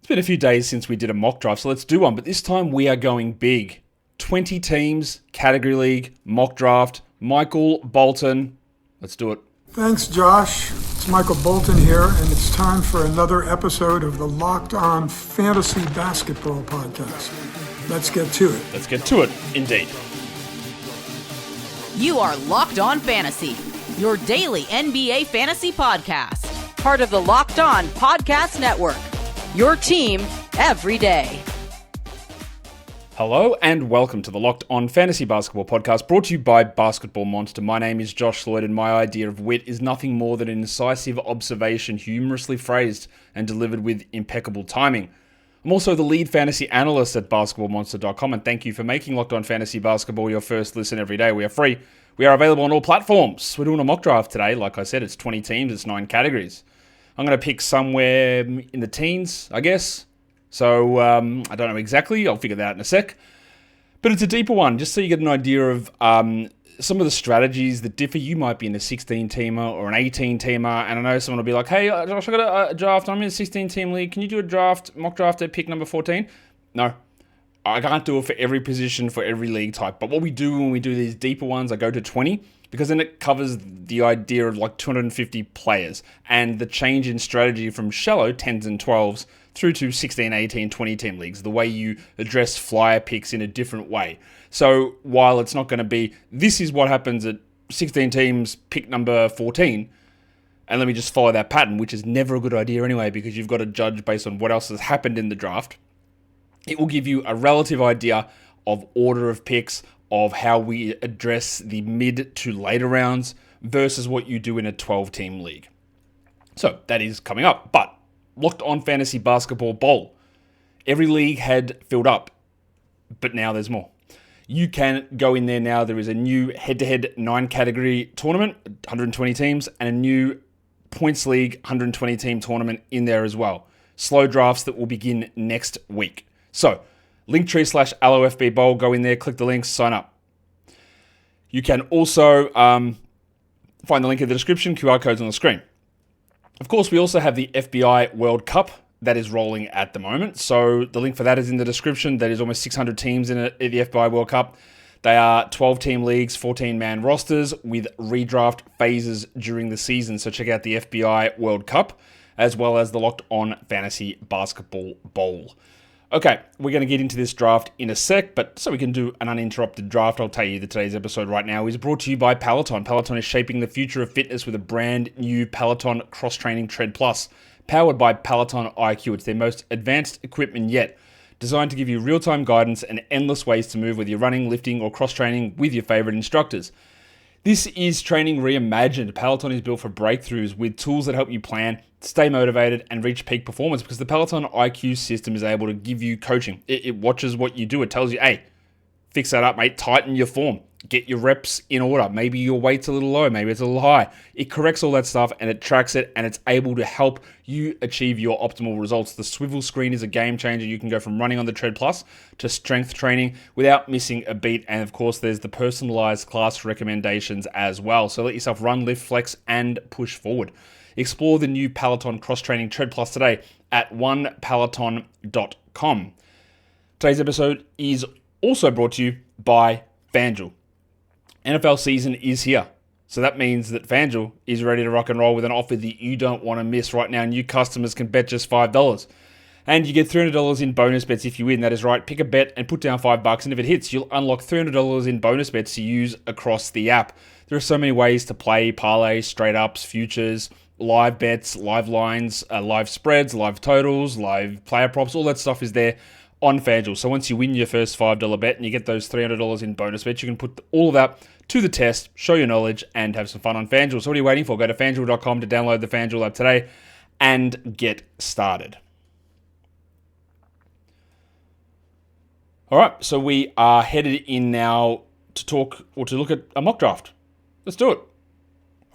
been a few days since we did a mock draft, so let's do one. But this time we are going big. 20 teams, category league, mock draft. Michael Bolton, let's do it. Thanks, Josh. It's Michael Bolton here, and it's time for another episode of the Locked On Fantasy Basketball Podcast. Let's get to it. Let's get to it, indeed. You are Locked On Fantasy, your daily NBA fantasy podcast. Part of the Locked On Podcast Network, your team every day. Hello and welcome to the Locked On Fantasy Basketball Podcast, brought to you by Basketball Monster. My name is Josh Lloyd, and my idea of wit is nothing more than an incisive observation, humorously phrased and delivered with impeccable timing. I'm also the lead fantasy analyst at basketballmonster.com, and thank you for making Locked On Fantasy Basketball your first listen every day. We are free. We are available on all platforms. We're doing a mock draft today. Like I said, it's 20 teams, it's 9 categories. I'm going to pick somewhere in the teens, I guess. So, I don't know exactly. I'll figure that out in a sec. But it's a deeper one, just so you get an idea of some of the strategies that differ. You might be in a 16-teamer or an 18-teamer, and I know someone will be like, hey, Josh, I got a draft. I'm in a 16-team league. Can you do a mock draft at pick number 14? No. I can't do it for every position, for every league type. But what we do when we do these deeper ones, I go to 20, because then it covers the idea of like 250 players and the change in strategy from shallow 10s and 12s through to 16, 18, 20 team leagues, the way you address flyer picks in a different way. So while it's not going to be, this is what happens at 16 teams, pick number 14, and let me just follow that pattern, which is never a good idea anyway, because you've got to judge based on what else has happened in the draft. It will give you a relative idea of order of picks, of how we address the mid to later rounds versus what you do in a 12-team league. So that is coming up. But Locked On Fantasy Basketball Bowl. Every league had filled up, but now there's more. You can go in there now. There is a new head-to-head 9-category tournament, 120 teams, and a new points league 120-team tournament in there as well. Slow drafts that will begin next week. So, Linktree/AlloFB Bowl, go in there, click the links, sign up. You can also find the link in the description, QR codes on the screen. Of course, we also have the FBI World Cup that is rolling at the moment. So the link for that is in the description. There is almost 600 teams in it at the FBI World Cup. They are 12-team leagues, 14-man rosters with redraft phases during the season. So check out the FBI World Cup as well as the Locked On Fantasy Basketball Bowl. Okay, we're going to get into this draft in a sec, but so we can do an uninterrupted draft, I'll tell you that today's episode right now is brought to you by Peloton. Peloton is shaping the future of fitness with a brand new Peloton Cross-Training Tread Plus, powered by Peloton IQ. It's their most advanced equipment yet, designed to give you real-time guidance and endless ways to move whether you're running, lifting, or cross-training with your favorite instructors. This is training reimagined. Peloton is built for breakthroughs with tools that help you plan, stay motivated, and reach peak performance, because the Peloton IQ system is able to give you coaching. It watches what you do. It tells you, hey, fix that up, mate. Tighten your form. Get your reps in order. Maybe your weight's a little low. Maybe it's a little high. It corrects all that stuff, and it tracks it, and it's able to help you achieve your optimal results. The swivel screen is a game changer. You can go from running on the Tread Plus to strength training without missing a beat. And of course, there's the personalized class recommendations as well. So let yourself run, lift, flex, and push forward. Explore the new Peloton Cross-Training Tread Plus today at onepeloton.com. Today's episode is also brought to you by FanDuel. NFL season is here. So that means that FanDuel is ready to rock and roll with an offer that you don't want to miss. Right now, new customers can bet just $5. And you get $300 in bonus bets if you win. That is right. Pick a bet and put down $5. And if it hits, you'll unlock $300 in bonus bets to use across the app. There are so many ways to play: parlays, straight ups, futures, live bets, live lines, live spreads, live totals, live player props. All that stuff is there on FanDuel. So once you win your first $5 bet and you get those $300 in bonus bets, you can put all of that to the test, show your knowledge, and have some fun on FanDuel. So what are you waiting for? Go to FanDuel.com to download the FanDuel app today and get started. All right, so we are headed in now to look at a mock draft. Let's do it.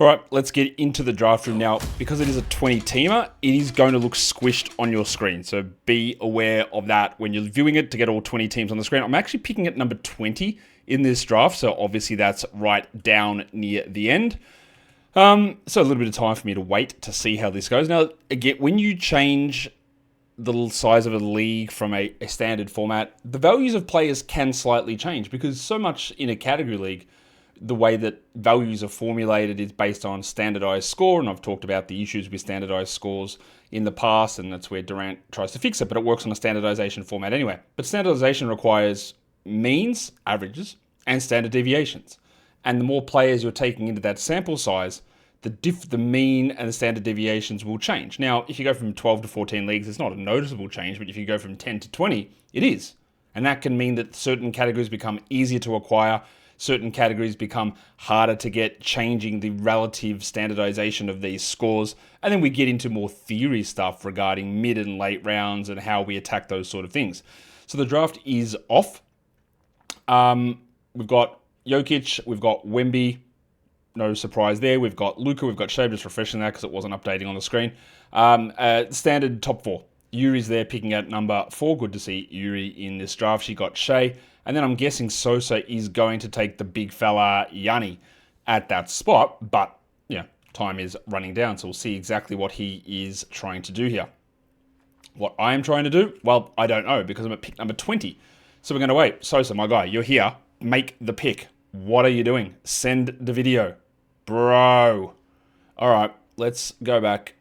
All right, let's get into the draft room now. Because it is a 20-teamer, it is going to look squished on your screen. So be aware of that when you're viewing it to get all 20 teams on the screen. I'm actually picking at number 20 in this draft, so obviously that's right down near the end. So a little bit of time for me to wait to see how this goes. Now, again, when you change the size of a league from a standard format, the values of players can slightly change because so much in a category league, the way that values are formulated is based on standardized score, and I've talked about the issues with standardized scores in the past, and that's where Durant tries to fix it, but it works on a standardization format anyway. But standardization requires means, averages, and standard deviations. And the more players you're taking into that sample size, the mean and the standard deviations will change. Now, if you go from 12 to 14 leagues, it's not a noticeable change, but if you go from 10 to 20, it is. And that can mean that certain categories become easier to acquire, certain categories become harder to get, changing the relative standardization of these scores. And then we get into more theory stuff regarding mid and late rounds and how we attack those sort of things. So the draft is off. We've got Jokic, we've got Wemby, no surprise there. We've got Luka, we've got Shea, just refreshing that because it wasn't updating on the screen. Standard top 4. Yuri's there picking at number 4. Good to see Yuri in this draft. She got Shea. And then I'm guessing Sosa is going to take the big fella Yanni at that spot. But, yeah, time is running down. So we'll see exactly what he is trying to do here. What I am trying to do? Well, I don't know because I'm at pick number 20. So we're going to wait. Sosa, my guy, you're here. Make the pick. What are you doing? Send the video. Bro. All right, let's go back.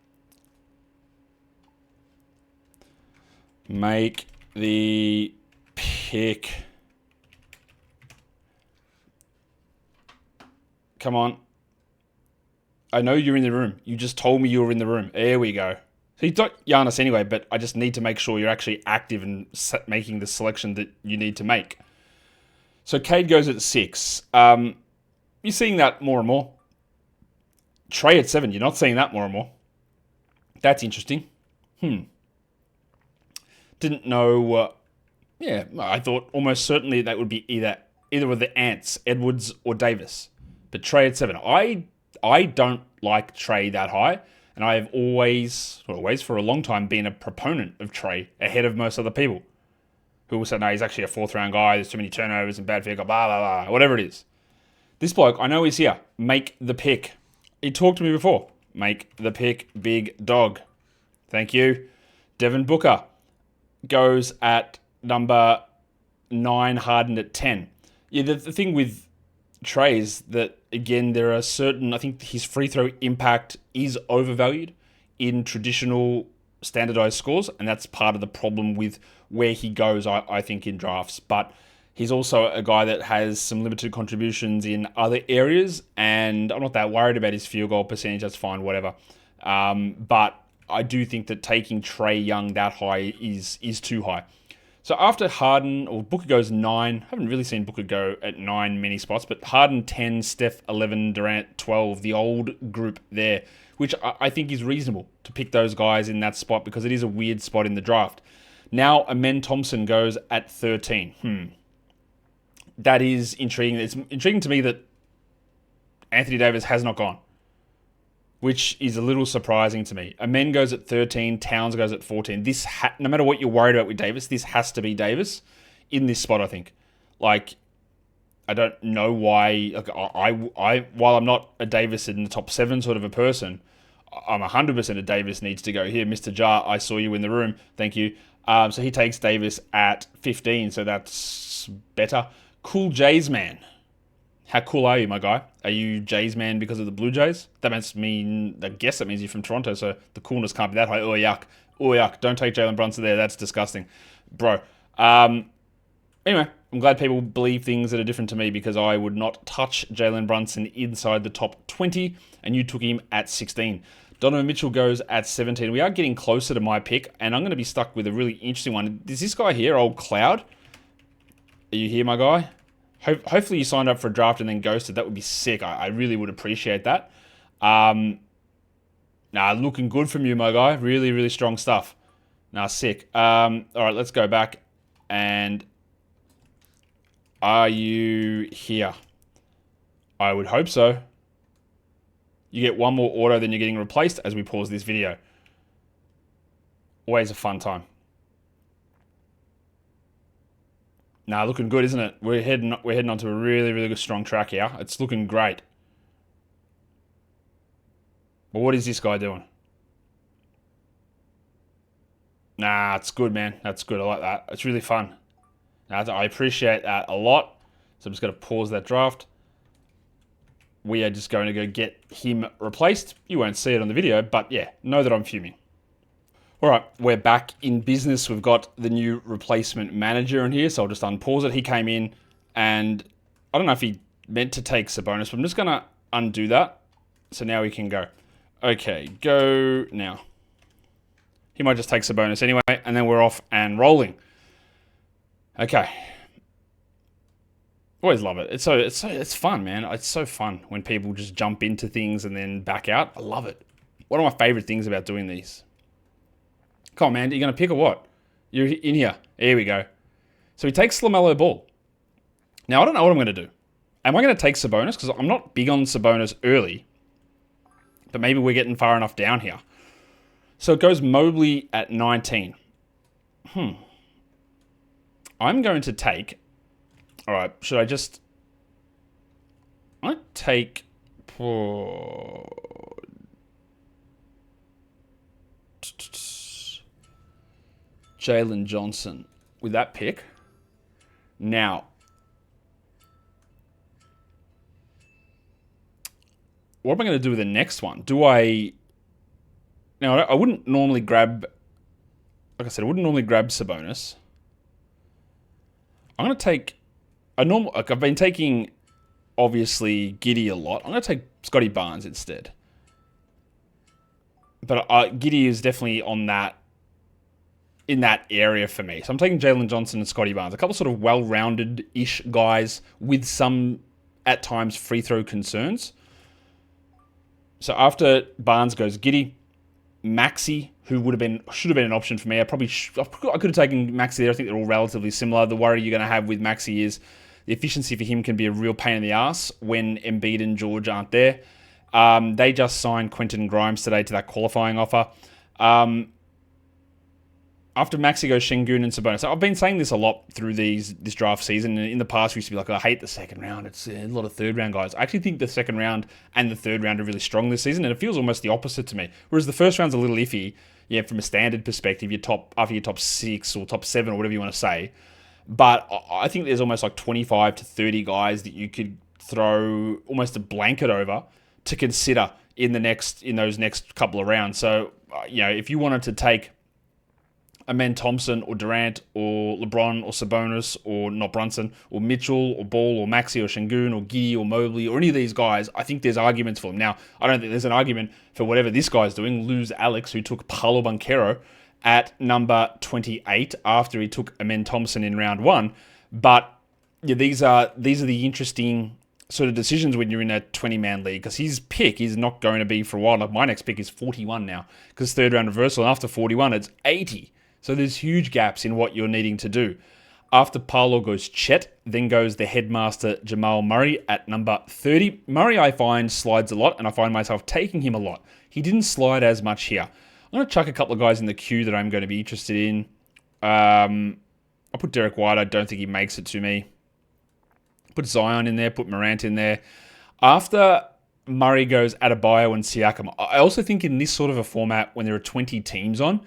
Make the pick. Come on. I know you're in the room. You just told me you were in the room. There we go. So you don't Giannis anyway, but I just need to make sure you're actually active and making the selection that you need to make. So Cade goes at 6. You're seeing that more and more. Trey at 7. You're not seeing that more and more. That's interesting. Didn't know. Yeah, I thought almost certainly that would be either of the Ants, Edwards or Davis. But Trey at 7. I don't like Trey that high, and I have always for a long time been a proponent of Trey ahead of most other people who will say, no, he's actually a 4th round guy, there's too many turnovers and bad field goal, blah, blah, blah, whatever it is. This bloke, I know he's here. Make the pick. He talked to me before. Make the pick, big dog. Thank you. Devin Booker goes at number 9, Harden at 10. Yeah, the thing with Trey is that, again, there are certain, I think his free throw impact is overvalued in traditional standardized scores, and that's part of the problem with where he goes, I think, in drafts. But he's also a guy that has some limited contributions in other areas, and I'm not that worried about his field goal percentage. That's fine, whatever. But I do think that taking Trey Young that high is too high. So after Harden, or Booker goes 9, I haven't really seen Booker go at 9 many spots, but Harden 10, Steph 11, Durant 12, the old group there, which I think is reasonable to pick those guys in that spot because it is a weird spot in the draft. Now Amen Thompson goes at 13. That is intriguing. It's intriguing to me that Anthony Davis has not gone, which is a little surprising to me. Amen goes at 13, Towns goes at 14. No matter what you're worried about with Davis, this has to be Davis in this spot, I think. Like, I don't know why. Like, while I'm not a Davis in the top 7 sort of a person, I'm 100% a Davis needs to go here. Mr. Jar, I saw you in the room. Thank you. So he takes Davis at 15, so that's better. Cool Jays man. How cool are you, my guy? Are you Jays man because of the Blue Jays? I guess that means you're from Toronto, so the coolness can't be that high. Oh, yuck. Oh, yuck. Don't take Jalen Brunson there. That's disgusting. Bro. Anyway, I'm glad people believe things that are different to me because I would not touch Jalen Brunson inside the top 20, and you took him at 16. Donovan Mitchell goes at 17. We are getting closer to my pick, and I'm going to be stuck with a really interesting one. Is this guy here, Old Cloud? Are you here, my guy? Hopefully you signed up for a draft and then ghosted. That would be sick. I really would appreciate that. Looking good from you, my guy. Really, really strong stuff. Sick. All right, let's go back. And are you here? I would hope so. You get one more auto, then you're getting replaced as we pause this video. Always a fun time. Looking good, isn't it? We're heading onto a really, really good, strong track here. It's looking great. But what is this guy doing? Nah, it's good, man. That's good. I like that. It's really fun. I appreciate that a lot. So I'm just going to pause that draft. We are just going to go get him replaced. You won't see it on the video, but yeah, know that I'm fuming. All right, we're back in business. We've got the new replacement manager in here, so I'll just unpause it. He came in, and I don't know if he meant to take Sabonis, but I'm just going to undo that. So now we can go. Okay, go now. He might just take Sabonis anyway, and then we're off and rolling. Okay. Always love it. It's fun, man. It's so fun when people just jump into things and then back out. I love it. One of my favorite things about doing these. Come on, man. Are you going to pick or what? You're in here. Here we go. So he takes LaMelo Ball. Now, I don't know what I'm going to do. Am I going to take Sabonis? Because I'm not big on Sabonis early. But maybe we're getting far enough down here. So it goes Mobley at 19. I'm going to take... All right, should I just... I might take... Jalen Johnson with that pick. Now, what am I going to do with the next one? Do I... Now, I wouldn't normally grab... Like I said, I wouldn't normally grab Sabonis. I'm going to take... I've been taking, obviously, Giddey a lot. I'm going to take Scotty Barnes instead. But Giddey is definitely on that... in that area for me. So I'm taking Jalen Johnson and Scotty Barnes. A couple sort of well-rounded-ish guys with some, at times, free throw concerns. So after Barnes goes Giddey, Maxey, who should have been an option for me. I could have taken Maxey there. I think they're all relatively similar. The worry you're going to have with Maxey is the efficiency for him can be a real pain in the ass when Embiid and George aren't there. They just signed Quentin Grimes today to that qualifying offer. After Maxey goes Şengün and Sabonis. So I've been saying this a lot through this draft season. In the past, we used to be like, I hate the second round. It's a lot of third round guys. I actually think the second round and the third round are really strong this season, and it feels almost the opposite to me. Whereas the first round's a little iffy. Yeah, from a standard perspective, after your top 6 or top 7 or whatever you want to say. But I think there's almost like 25 to 30 guys that you could throw almost a blanket over to consider in those next couple of rounds. So, if you wanted to take Amen Thompson or Durant or LeBron or Sabonis or not Brunson or Mitchell or Ball or Maxey or Şengün or Giddey or Mobley or any of these guys, I think there's arguments for them. Now, I don't think there's an argument for whatever this guy's doing. Lose Alex, who took Paolo Banchero at number 28 after he took Amen Thompson in round 1. But yeah, these are the interesting sort of decisions when you're in a 20-man league, because his pick is not going to be for a while. Like my next pick is 41 now because third round reversal, and after 41 it's 80. So there's huge gaps in what you're needing to do. After Paolo goes Chet, then goes the headmaster Jamal Murray at number 30. Murray, I find, slides a lot, and I find myself taking him a lot. He didn't slide as much here. I'm going to chuck a couple of guys in the queue that I'm going to be interested in. I'll put Derek White. I don't think he makes it to me. Put Zion in there. Put Morant in there. After Murray goes Adebayo and Siakam, I also think in this sort of a format, when there are 20 teams on,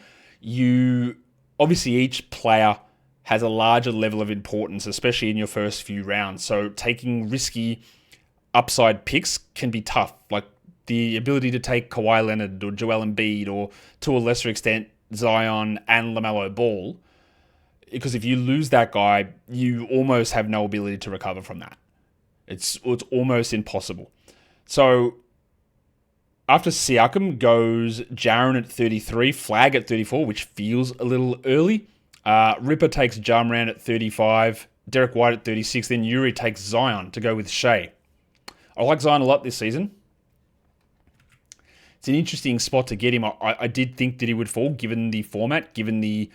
obviously each player has a larger level of importance, especially in your first few rounds. So taking risky upside picks can be tough. Like the ability to take Kawhi Leonard or Joel Embiid or to a lesser extent Zion and LaMelo Ball. Because if you lose that guy, you almost have no ability to recover from that. It's almost impossible. So after Siakam goes Jaren at 33, Flag at 34, which feels a little early. Ripper takes Ja Morant at 35, Derek White at 36, then Yuri takes Zion to go with Shea. I like Zion a lot this season. It's an interesting spot to get him. I did think that he would fall, given the format, given the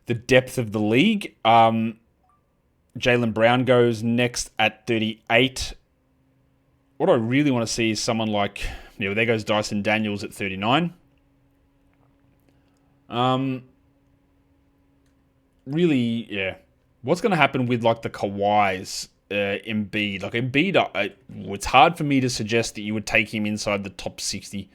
depth of the league. Jaylen Brown goes next at 38. What I really want to see is someone like... there goes Dyson Daniels at 39. Really, yeah. What's going to happen with like the Kawhis, Embiid? Like Embiid, it's hard for me to suggest that you would take him inside the top 60.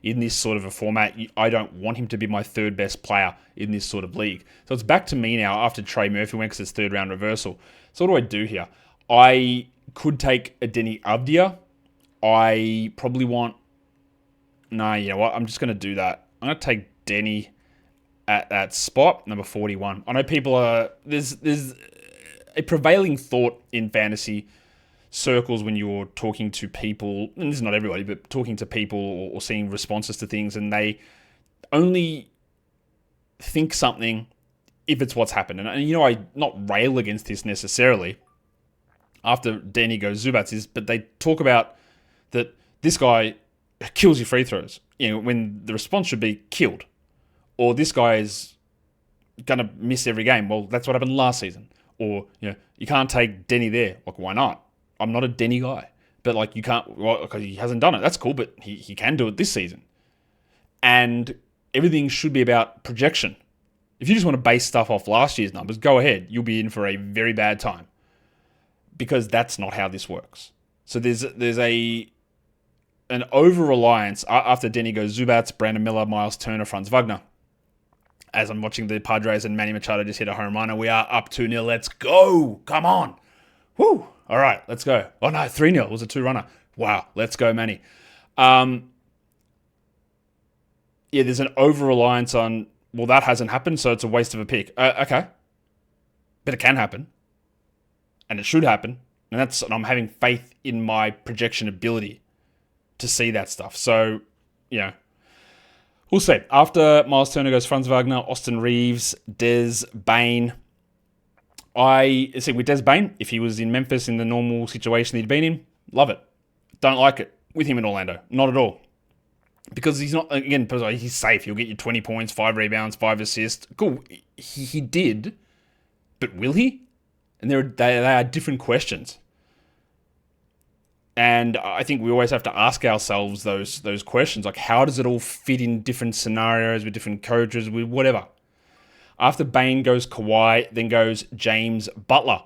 in this sort of a format. I don't want him to be my third best player in this sort of league. So it's back to me now after Trey Murphy went because it's third round reversal. So what do I do here? I could take a Denny Avdia. I probably want... No, you know what? I'm just going to do that. I'm going to take Denny at that spot, number 41. I know people are... There's a prevailing thought in fantasy circles when you're talking to people, and this is not everybody, but talking to people or seeing responses to things, and they only think something if it's what's happened. And you know, I not rail against this necessarily after Danny goes Zubats, but they talk about that this guy kills your free throws, you know, when the response should be killed, or this guy is going to miss every game. Well, that's what happened last season. Or, you know, you can't take Denny there. Like, why not? I'm not a Denny guy. But, like, you can't... Well, because he hasn't done it. That's cool, but he can do it this season. And everything should be about projection. If you just want to base stuff off last year's numbers, go ahead. You'll be in for a very bad time. Because that's not how this works. So there's an over-reliance after Denny goes Zubats, Brandon Miller, Miles Turner, Franz Wagner. As I'm watching the Padres and Manny Machado just hit a home run, and we are up 2-0. Let's go. Come on. Woo. All right, let's go. Oh, no, 3-0. It was a 2-runner. Wow, let's go, Manny. Yeah, there's an over-reliance on, well, that hasn't happened, so it's a waste of a pick. Okay. But it can happen. And it should happen. And I'm having faith in my projection ability to see that stuff. So, you know, we'll see. After Miles Turner goes Franz Wagner, Austin Reeves, Des Bane. I see with Des Bane, if he was in Memphis in the normal situation he'd been in, love it. Don't like it with him in Orlando. Not at all. Because he's not, again, he's safe. He'll get you 20 points, 5 rebounds, 5 assists. Cool. He did. But will he? And they are different questions. And I think we always have to ask ourselves those questions. Like, how does it all fit in different scenarios with different coaches, with whatever? After Bane goes Kawhi, then goes James Butler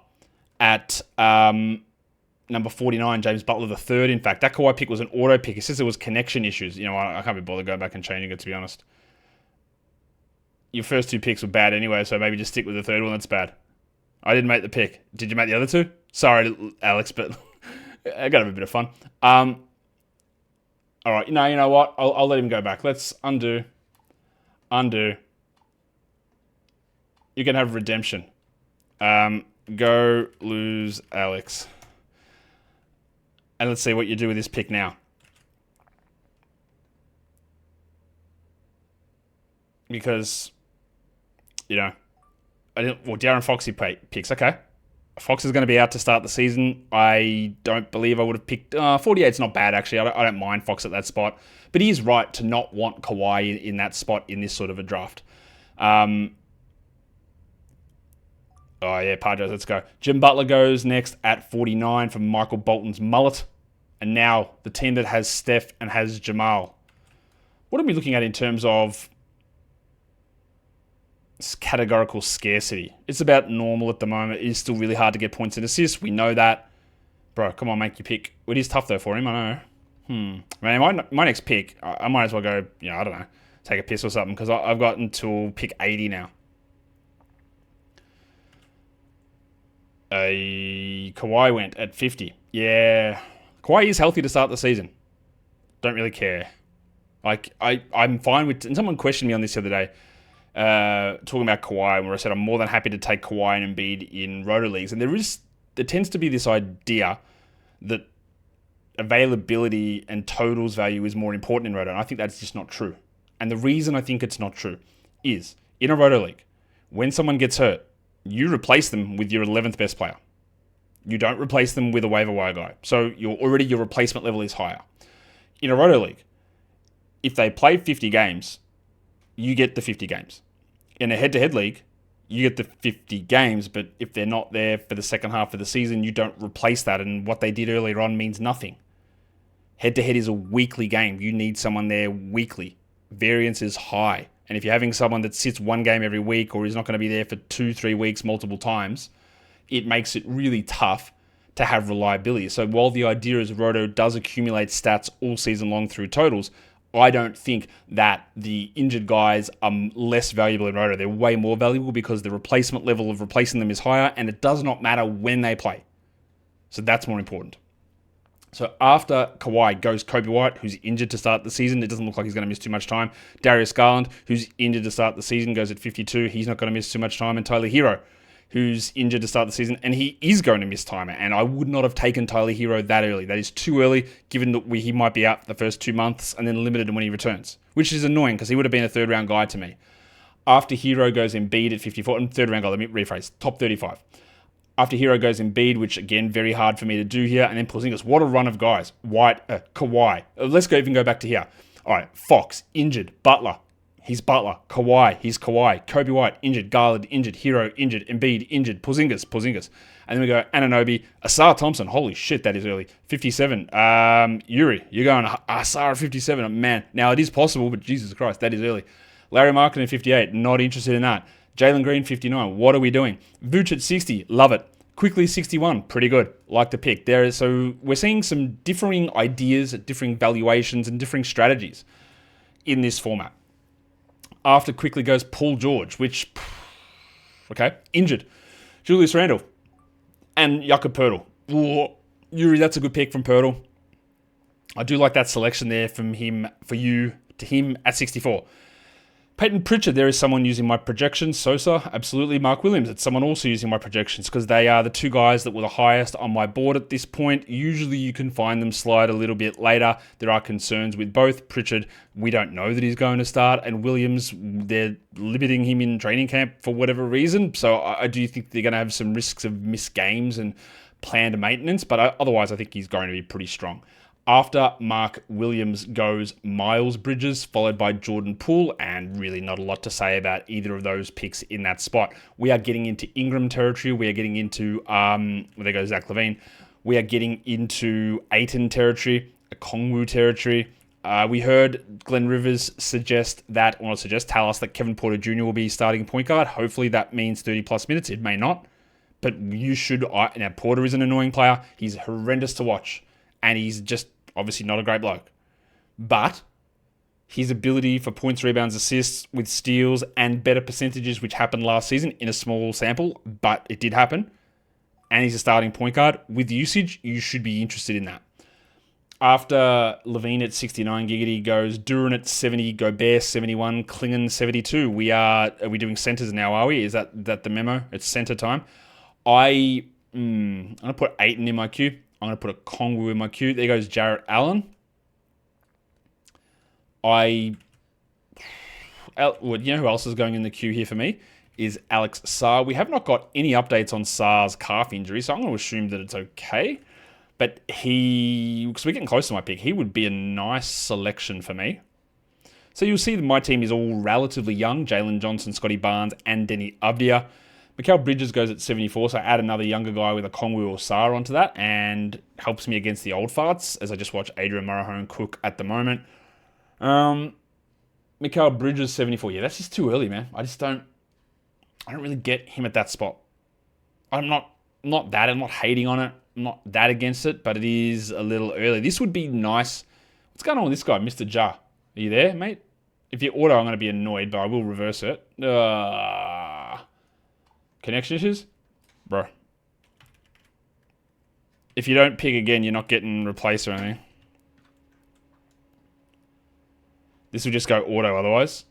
at number 49, James Butler the third. In fact, that Kawhi pick was an auto pick. It says there was connection issues. You know, I can't be bothered going back and changing it, to be honest. Your first 2 picks were bad anyway, so maybe just stick with the third one that's bad. I didn't make the pick. Did you make the other 2? Sorry, Alex, but I got to have a bit of fun. All right, you know what? I'll let him go back. Let's undo. You can have redemption. Go lose Alex. And let's see what you do with this pick now. Because, you know, De'Aaron Foxy picks. Okay. Fox is going to be out to start the season. I don't believe I would have picked... 48's not bad, actually. I don't mind Fox at that spot. But he is right to not want Kawhi in that spot in this sort of a draft. Oh, yeah, Padres, let's go. Jim Butler goes next at 49 from Michael Bolton's mullet. And now the team that has Steph and has Jamal. What are we looking at in terms of categorical scarcity? It's about normal at the moment. It is still really hard to get points and assists. We know that. Bro, come on, make your pick. It is tough, though, for him, I know. Man, my next pick, I might as well go, you know, I don't know, take a piss or something, because I've got until pick 80 now. Kawhi went at 50. Yeah. Kawhi is healthy to start the season. Don't really care. Like, I'm fine with... And someone questioned me on this the other day, talking about Kawhi, where I said I'm more than happy to take Kawhi and Embiid in roto leagues. And there tends to be this idea that availability and totals value is more important in roto. And I think that's just not true. And the reason I think it's not true is, in a roto league, when someone gets hurt, you replace them with your 11th best player. You don't replace them with a waiver wire guy. So your replacement level is higher. In a roto league, if they play 50 games, you get the 50 games. In a head-to-head league, you get the 50 games, but if they're not there for the second half of the season, you don't replace that, and what they did earlier on means nothing. Head-to-head is a weekly game. You need someone there weekly. Variance is high. And if you're having someone that sits one game every week or is not going to be there for 2-3 weeks multiple times, it makes it really tough to have reliability. So while the idea is Roto does accumulate stats all season long through totals, I don't think that the injured guys are less valuable in Roto. They're way more valuable because the replacement level of replacing them is higher, and it does not matter when they play. So that's more important. So after Kawhi goes Kobe White, who's injured to start the season. It doesn't look like he's going to miss too much time. Darius Garland, who's injured to start the season, goes at 52. He's not going to miss too much time. And Tyler Hero, who's injured to start the season, and he is going to miss time. And I would not have taken Tyler Hero that early. That is too early, given that he might be out the first 2 months and then limited when he returns, which is annoying because he would have been a third-round guy to me. After Hero goes Embiid at 54, and third-round guy, let me rephrase, top 35. After Hero goes Embiid, which again, very hard for me to do here, and then Porzingis. What a run of guys. Kawhi. Let's even go back to here. All right, Fox, injured. Butler, he's Butler. Kawhi, he's Kawhi. Kobe White, injured. Garland, injured. Hero, injured. Embiid, injured. Porzingis. And then we go Anunoby. Asar Thompson, holy shit, that is early. 57. Yuri, you're going Asar at 57. Man, now it is possible, but Jesus Christ, that is early. Larry Markin at 58, not interested in that. Jalen Green, 59. What are we doing? Vooch at 60. Love it. Quickly, 61. Pretty good. Like the pick. So we're seeing some differing ideas, differing valuations, and differing strategies in this format. After Quickly goes Paul George, which, okay, injured. Julius Randle and Jakob Poeltl. Yuri, that's a good pick from Poeltl. I do like that selection there from him, for you, to him at 64. Peyton Pritchard, there is someone using my projections. Sosa, absolutely. Mark Williams, it's someone also using my projections because they are the two guys that were the highest on my board at this point. Usually you can find them slide a little bit later. There are concerns with both. Pritchard, we don't know that he's going to start. And Williams, they're limiting him in training camp for whatever reason. So I do think they're going to have some risks of missed games and planned maintenance. But otherwise, I think he's going to be pretty strong. After Mark Williams goes Miles Bridges, followed by Jordan Poole, and really not a lot to say about either of those picks in that spot. We are getting into Ingram territory. We are getting into, there goes Zach LaVine. We are getting into Ayton territory, Okongwu territory. We heard Glenn Rivers tell us that Kevin Porter Jr. will be starting point guard. Hopefully that means 30 plus minutes. It may not, but you should. Now, Porter is an annoying player. He's horrendous to watch, and he's just obviously not a great bloke. But his ability for points, rebounds, assists with steals and better percentages, which happened last season in a small sample, but it did happen. And he's a starting point guard. With usage, you should be interested in that. After Levine at 69, Giggity goes Duran at 70, Gobert 71, Klingon 72. Are we doing centers now, are we? Is that the memo? It's center time. I'm going to put Ayton in my queue. I'm going to put a Kongwu in my queue. There goes Jarrett Allen. You know who else is going in the queue here for me? Is Alex Sarr. We have not got any updates on Sarr's calf injury, so I'm going to assume that it's okay. But because we're getting close to my pick, he would be a nice selection for me. So you'll see that my team is all relatively young. Jalen Johnson, Scotty Barnes, and Denny Abdia. Mikal Bridges goes at 74, so I add another younger guy with a Kongwu or Sarr onto that, and helps me against the old farts, as I just watch Adrian Murahone cook at the moment. Mikal Bridges, 74. Yeah, that's just too early, man. I don't really get him at that spot. I'm not hating on it. I'm not that against it, but it is a little early. This would be nice. What's going on with this guy, Mr. Ja? Are you there, mate? If you auto, I'm going to be annoyed, but I will reverse it. Connection issues? Bro. If you don't pick again, you're not getting replaced or anything. This will just go auto otherwise.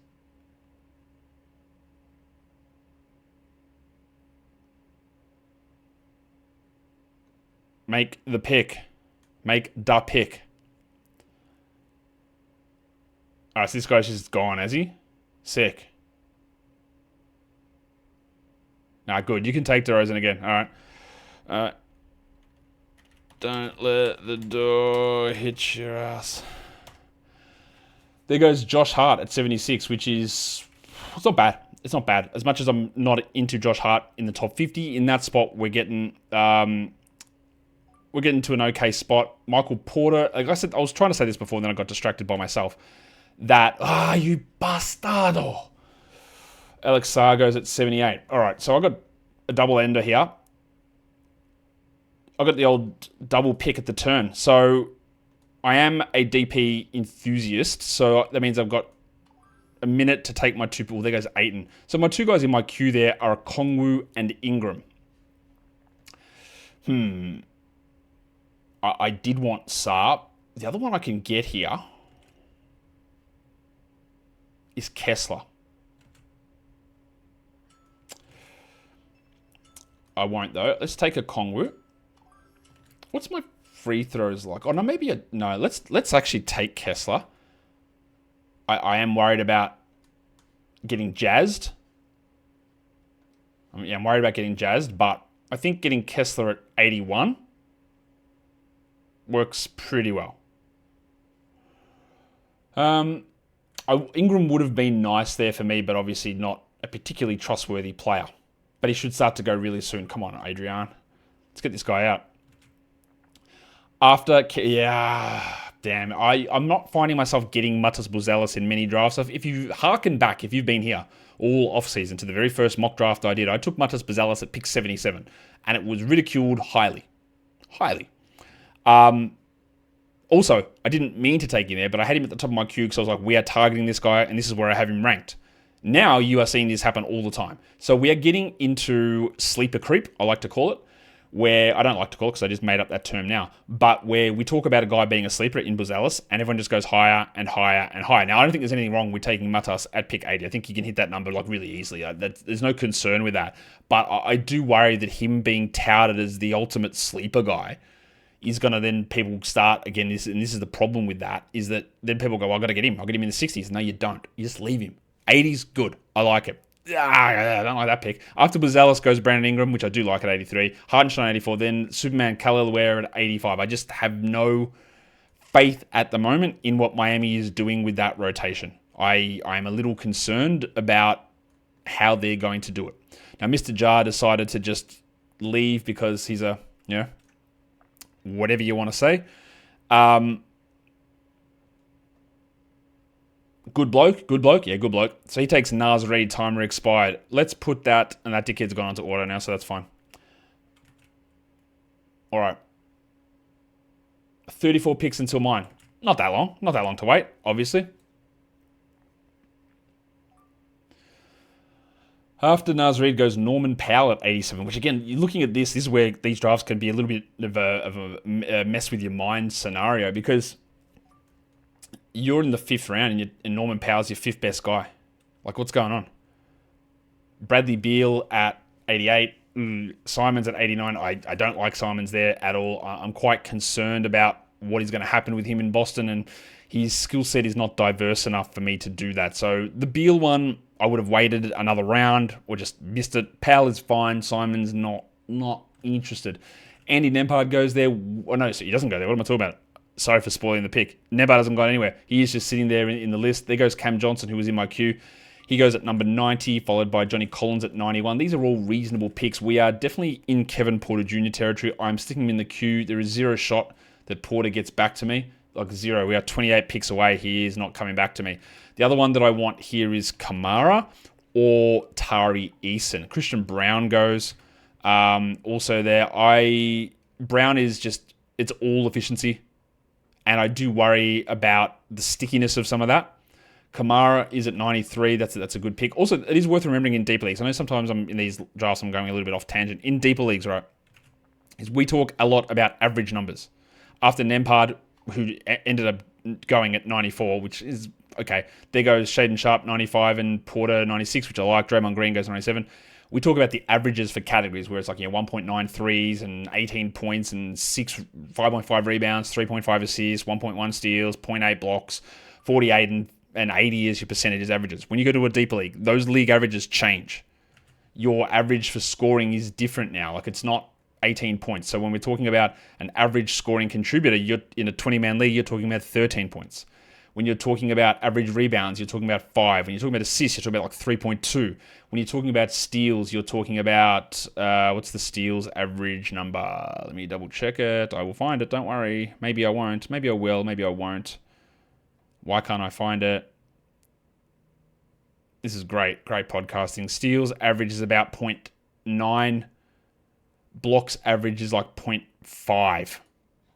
Make the pick. Make the pick. Alright, so this guy's just gone, has he? Sick. Nah, good. You can take DeRozan again. Alright. Don't let the door hit your ass. There goes Josh Hart at 76, which is... It's not bad. It's not bad. As much as I'm not into Josh Hart in the top 50, in that spot, we're getting to an okay spot. Michael Porter... Like I said, I was trying to say this before, and then I got distracted by myself. You bastardo. Alex Sarr goes at 78. All right, so I got a double ender here. I got the old double pick at the turn. So I am a DP enthusiast, so that means I've got a minute to take my two. Well, there goes Ayton. So my two guys in my queue there are Kongwu and Ingram. I did want Saab. The other one I can get here is Kessler. I won't though. Let's take a Kongwu. What's my free throws like? Oh no, maybe no. Let's actually take Kessler. I am worried about getting jazzed. I'm worried about getting jazzed, but I think getting Kessler at 81 works pretty well. Ingram would have been nice there for me, but obviously not a particularly trustworthy player. But he should start to go really soon. Come on, Adrian. Let's get this guy out. Damn. I'm not finding myself getting Matas Buzelis in many drafts. If you harken back, if you've been here all off-season to the very first mock draft I did, I took Matas Buzelis at pick 77, and it was ridiculed highly. Also, I didn't mean to take him there, but I had him at the top of my queue because I was like, we are targeting this guy, and this is where I have him ranked. Now you are seeing this happen all the time. So we are getting into sleeper creep, I like to call it, where I don't like to call it because I just made up that term now, but where we talk about a guy being a sleeper in Buzelis and everyone just goes higher and higher and higher. Now, I don't think there's anything wrong with taking Matas at pick 80. I think you can hit that number like really easily. There's no concern with that. But I do worry that him being touted as the ultimate sleeper guy is going to then people start, again, this is the problem with that, is that then people go, well, I've got to get him. I'll get him in the 60s. No, you don't. You just leave him. 80's good. I like it. I don't like that pick. After Buzelis goes Brandon Ingram, which I do like at 83. Hardenstein at 84. Then Superman Khalil Ware at 85. I just have no faith at the moment in what Miami is doing with that rotation. I am a little concerned about how they're going to do it. Now, Mr. Jar decided to just leave because he's a, whatever you want to say. Good bloke. Yeah, good bloke. So he takes Nas Reed, timer expired. Let's put that, and that dickhead's gone onto auto now, so that's fine. All right. 34 picks until mine. Not that long to wait, obviously. After Nas Reed goes Norman Powell at 87, which again, you're looking at this is where these drafts can be a little bit of a mess with your mind scenario, because you're in the 5th round and Norman Powell's your 5th best guy. Like, what's going on? Bradley Beal at 88. Simons at 89. I don't like Simons there at all. I'm quite concerned about what is going to happen with him in Boston, and his skill set is not diverse enough for me to do that. So the Beal one, I would have waited another round or just missed it. Powell is fine. Simons not interested. Andy Nembhard goes there. Oh, no, so he doesn't go there. What am I talking about? Sorry for spoiling the pick. Nembhard hasn't gone anywhere. He is just sitting there in the list. There goes Cam Johnson, who was in my queue. He goes at number 90, followed by Johnny Collins at 91. These are all reasonable picks. We are definitely in Kevin Porter Jr. territory. I'm sticking him in the queue. There is zero shot that Porter gets back to me. Like zero. We are 28 picks away. He is not coming back to me. The other one that I want here is Kamara or Tari Eason. Christian Brown goes also there. Brown is just, it's all efficiency. And I do worry about the stickiness of some of that. Kamara is at 93. That's a good pick. Also, it is worth remembering in deeper leagues. I know sometimes in these drafts I'm going a little bit off tangent. In deeper leagues, right, is we talk a lot about average numbers. After Nembhard, who ended up going at 94, which is okay. There goes Shaden Sharp, 95, and Porter, 96, which I like. Draymond Green goes 97. We talk about the averages for categories where it's like 1.9 threes and 18 points and 5.5 rebounds, 3.5 assists, 1.1 steals, 0.8 blocks, 48 and 80 is your percentages averages. When you go to a deeper league, those league averages change. Your average for scoring is different now. Like, it's not 18 points. So when we're talking about an average scoring contributor, you're in a 20-man league, you're talking about 13 points. When you're talking about average rebounds, you're talking about 5. When you're talking about assists, you're talking about like 3.2. When you're talking about steals, you're talking about, what's the steals average number? Let me double check it. I will find it. Don't worry. Maybe I won't. Maybe I will. Maybe I won't. Why can't I find it? This is great. Great podcasting. Steals average is about 0.9. Blocks average is like 0.5.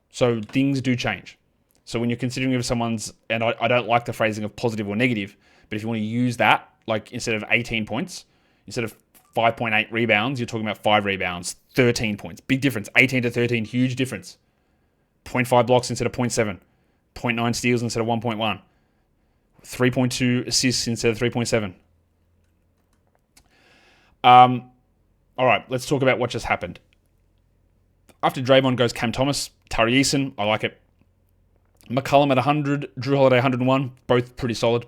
So things do change. So when you're considering if someone's, and I don't like the phrasing of positive or negative, but if you want to use that, like instead of 18 points, instead of 5.8 rebounds, you're talking about 5 rebounds, 13 points. Big difference. 18 to 13, huge difference. 0.5 blocks instead of 0.7. 0.9 steals instead of 1.1. 3.2 assists instead of 3.7. All right, let's talk about what just happened. After Draymond goes Cam Thomas, Tari Eason, I like it. McCollum at 100, Drew Holiday 101, both pretty solid.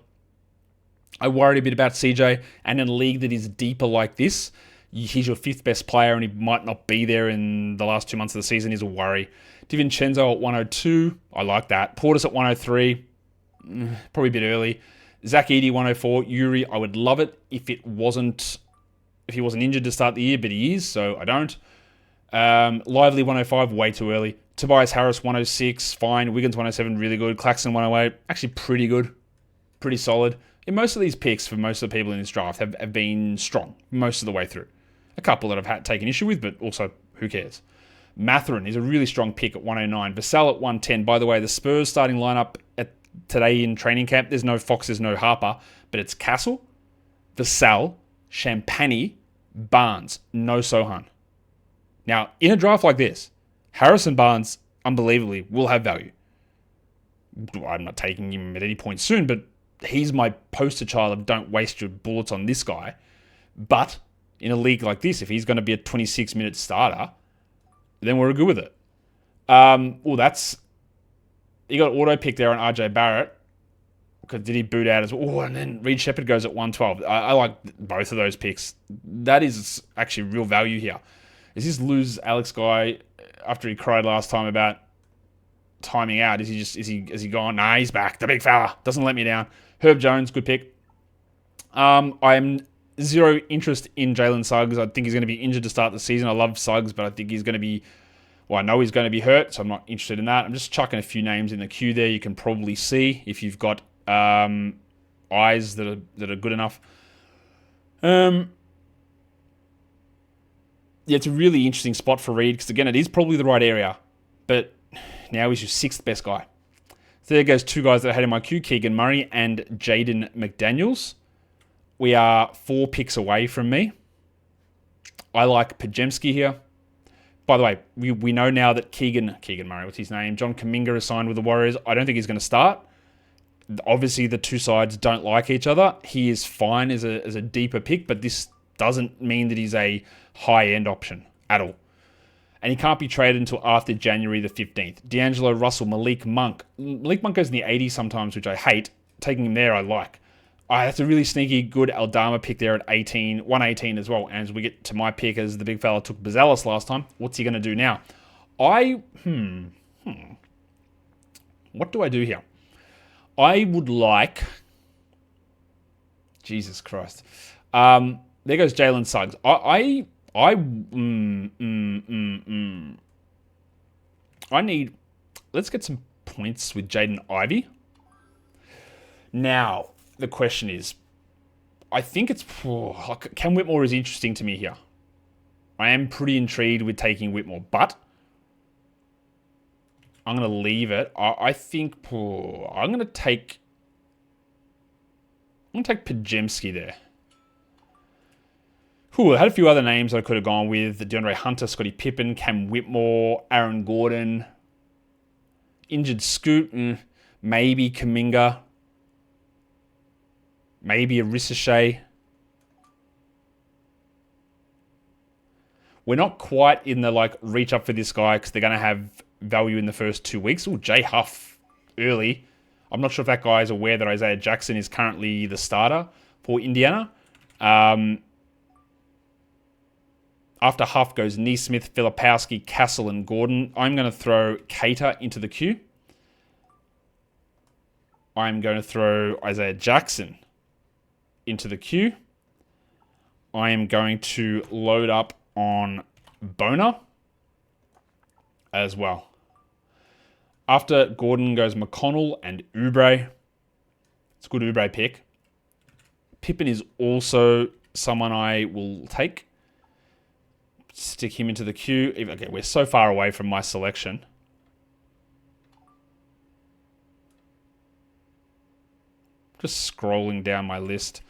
I worried a bit about CJ, and in a league that is deeper like this, he's your 5th best player and he might not be there in the last 2 months of the season is a worry. DiVincenzo at 102, I like that. Portis at 103, probably a bit early. Zach Edey 104, Yuri, I would love it if he wasn't injured to start the year, but he is, so I don't. Lively 105, way too early. Tobias Harris 106, fine. Wiggins 107, really good. Claxton 108, actually pretty good. Pretty solid. And most of these picks for most of the people in this draft have been strong most of the way through. A couple that I've had taken issue with, but also, who cares? Mathurin is a really strong pick at 109. Vassell at 110. By the way, the Spurs starting lineup today in training camp, there's no Fox, there's no Harper, but it's Castle, Vassell, Champagny, Barnes, no Sohan. Now, in a draft like this, Harrison Barnes, unbelievably, will have value. I'm not taking him at any point soon, but he's my poster child of don't waste your bullets on this guy. But in a league like this, if he's going to be a 26-minute starter, then we're good with it. You got auto pick there on RJ Barrett. Because did he boot out as well? Oh, and then Reed Shepherd goes at 112. I like both of those picks. That is actually real value here. Is this lose Alex guy after he cried last time about timing out? Is he gone? Nah, he's back. The big fella doesn't let me down. Herb Jones, good pick. I'm zero interest in Jalen Suggs. I think he's going to be injured to start the season. I love Suggs, but I think he's going to be. Well, I know he's going to be hurt, so I'm not interested in that. I'm just chucking a few names in the queue there. You can probably see if you've got eyes that are good enough. Yeah, it's a really interesting spot for Reed because, again, it is probably the right area. But now he's your 6th best guy. So there goes 2 guys that I had in my queue, Keegan Murray and Jaden McDaniels. We are 4 picks away from me. I like Pajemski here. By the way, we know now that Keegan Murray, what's his name? John Kuminga is signed with the Warriors. I don't think he's going to start. Obviously, the two sides don't like each other. He is fine as a deeper pick, but this doesn't mean that he's a high-end option at all. And he can't be traded until after January the 15th. D'Angelo Russell, Malik Monk. Malik Monk goes in the 80s sometimes, which I hate. Taking him there, I like. That's a really sneaky, good Aldama pick there at 118 as well. And as we get to my pick, as the big fella took Bazelis last time, what's he going to do now? What do I do here? I would like... Jesus Christ. There goes Jalen Suggs. I need... Let's get some points with Jaden Ivey. Now, the question is, I think it's... Cam Whitmore is interesting to me here. I am pretty intrigued with taking Whitmore, but I'm going to leave it. I think... I'm going to take Pajemski there. I had a few other names I could have gone with. DeAndre Hunter, Scottie Pippen, Cam Whitmore, Aaron Gordon. Injured Scoot, maybe Kuminga. Maybe a Ricochet. We're not quite in the reach up for this guy because they're going to have value in the first 2 weeks. Jay Huff early. I'm not sure if that guy is aware that Isaiah Jackson is currently the starter for Indiana. After Huff goes Neesmith, Filipowski, Castle, and Gordon. I'm going to throw Cater into the queue. I'm going to throw Isaiah Jackson into the queue. I am going to load up on Boner as well. After Gordon goes McConnell and Oubre. It's a good Oubre pick. Pippen is also someone I will take. Stick him into the queue. Okay, we're so far away from my selection. Just scrolling down my list.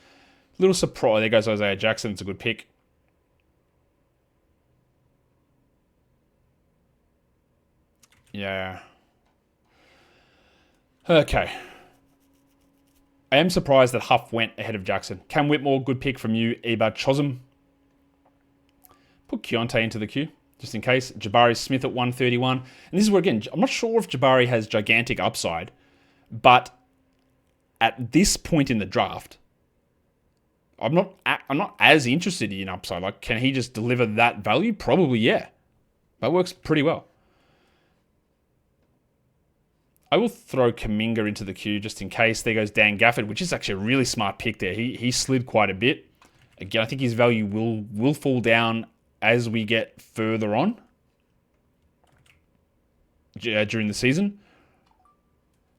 Little surprise. There goes Isaiah Jackson. It's a good pick. Yeah. Okay. I am surprised that Huff went ahead of Jackson. Cam Whitmore, good pick from you. Eber Chosm. Put Keontae into the queue, just in case. Jabari Smith at 131. And this is where, again, I'm not sure if Jabari has gigantic upside, but at this point in the draft, I'm not as interested in upside. Like, can he just deliver that value? Probably, yeah. That works pretty well. I will throw Kuminga into the queue just in case. There goes Dan Gafford, which is actually a really smart pick there. He slid quite a bit. Again, I think his value will fall down as we get further on during the season.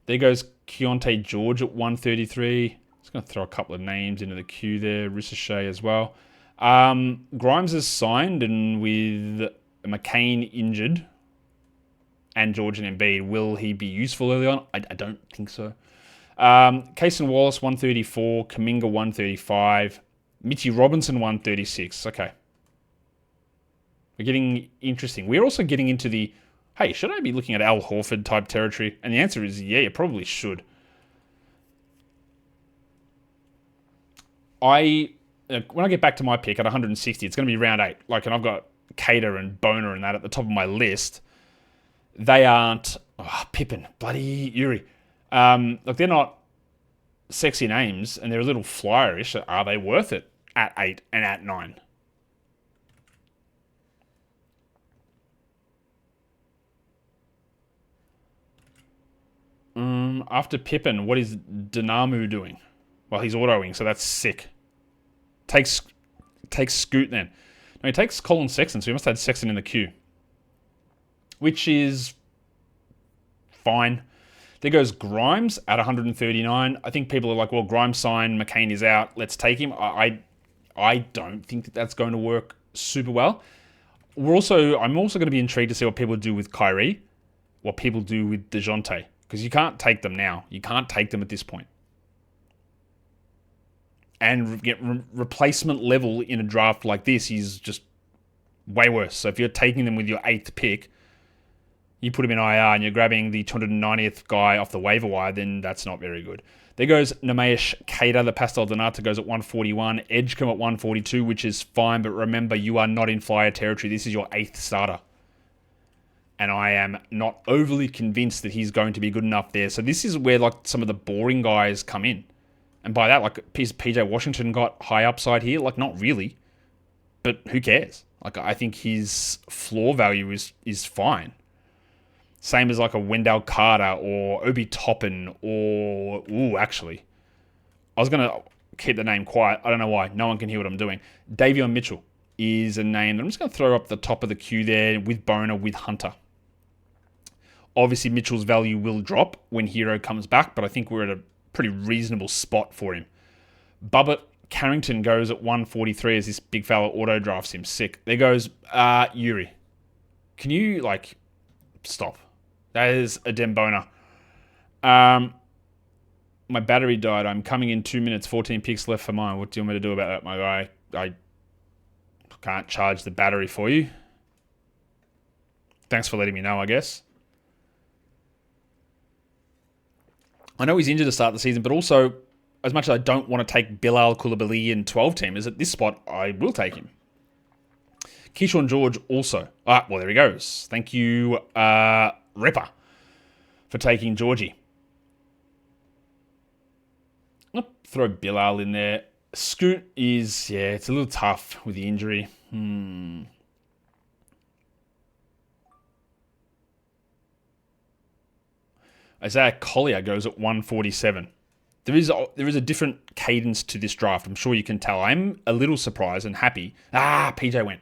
There goes Keontae George at 133. Just going to throw a couple of names into the queue there. Ricochet as well. Grimes is signed, and with McCain injured and George and Embiid, will he be useful early on? I don't think so. Cason Wallace, 134. Kuminga, 135. Mitchie Robinson, 136. Okay. We're getting interesting. We're also getting into the, hey, should I be looking at Al Horford type territory? And the answer is, yeah, you probably should. When I get back to my pick at 160, it's going to be round 8. Like, and I've got Cater and Boner and that at the top of my list. They aren't Pippen, bloody Yuri. Look, they're not sexy names, and they're a little flyerish. Are they worth it at 8 and at 9? After Pippen, what is Dinamu doing? Well, he's autoing, so that's sick. Takes Scoot then. No, he takes Colin Sexton, so he must have had Sexton in the queue, which is fine. There goes Grimes at 139. I think people are like, well, Grimes signed, McCain is out, let's take him. I don't think that that's going to work super well. I'm also going to be intrigued to see what people do with Kyrie, what people do with DeJounte, because you can't take them now. You can't take them at this point. And get replacement level in a draft like this is just way worse. So if you're taking them with your 8th pick, you put him in IR and you're grabbing the 290th guy off the waiver wire, then that's not very good. There goes Nemesh Cater. The Pastel Donata goes at 141. Edgecombe at 142, which is fine. But remember, you are not in flyer territory. This is your 8th starter. And I am not overly convinced that he's going to be good enough there. So this is where like some of the boring guys come in. And by that, like, PJ Washington got high upside here? Like, not really. But who cares? Like, I think his floor value is fine. Same as like a Wendell Carter or Obi Toppin or... actually. I was going to keep the name quiet. I don't know why. No one can hear what I'm doing. Davion Mitchell is a name that I'm just going to throw up the top of the queue there with Boner, with Hunter. Obviously, Mitchell's value will drop when Hero comes back, but I think we're at a pretty reasonable spot for him. Bubba Carrington goes at 143 as this big fella auto drafts him. Sick. There goes Yuri. Can you, like, stop? That is a Dembona. My battery died. I'm coming in 2 minutes, 14 picks left for mine. What do you want me to do about that, my guy? I can't charge the battery for you. Thanks for letting me know, I guess. I know he's injured to start the season, but also, as much as I don't want to take Bilal Coulibaly in 12-teamers, at this spot, I will take him. Keyshawn George also. Well, there he goes. Thank you, Ripper, for taking Georgie. I'll throw Bilal in there. Scoot is, it's a little tough with the injury. Isaiah Collier goes at 147. There is a different cadence to this draft. I'm sure you can tell. I'm a little surprised and happy. PJ went.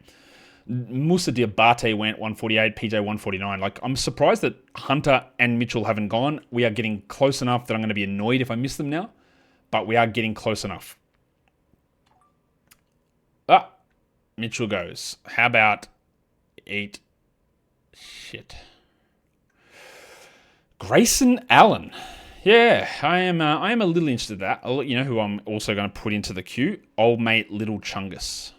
Musa Diabate went 148, PJ 149. Like, I'm surprised that Hunter and Mitchell haven't gone. We are getting close enough that I'm going to be annoyed if I miss them now. But we are getting close enough. Mitchell goes. How about 8? Shit. Grayson Allen. Yeah, I am a little interested in that. I'll let you know who I'm also going to put into the queue. Old mate Little Chungus.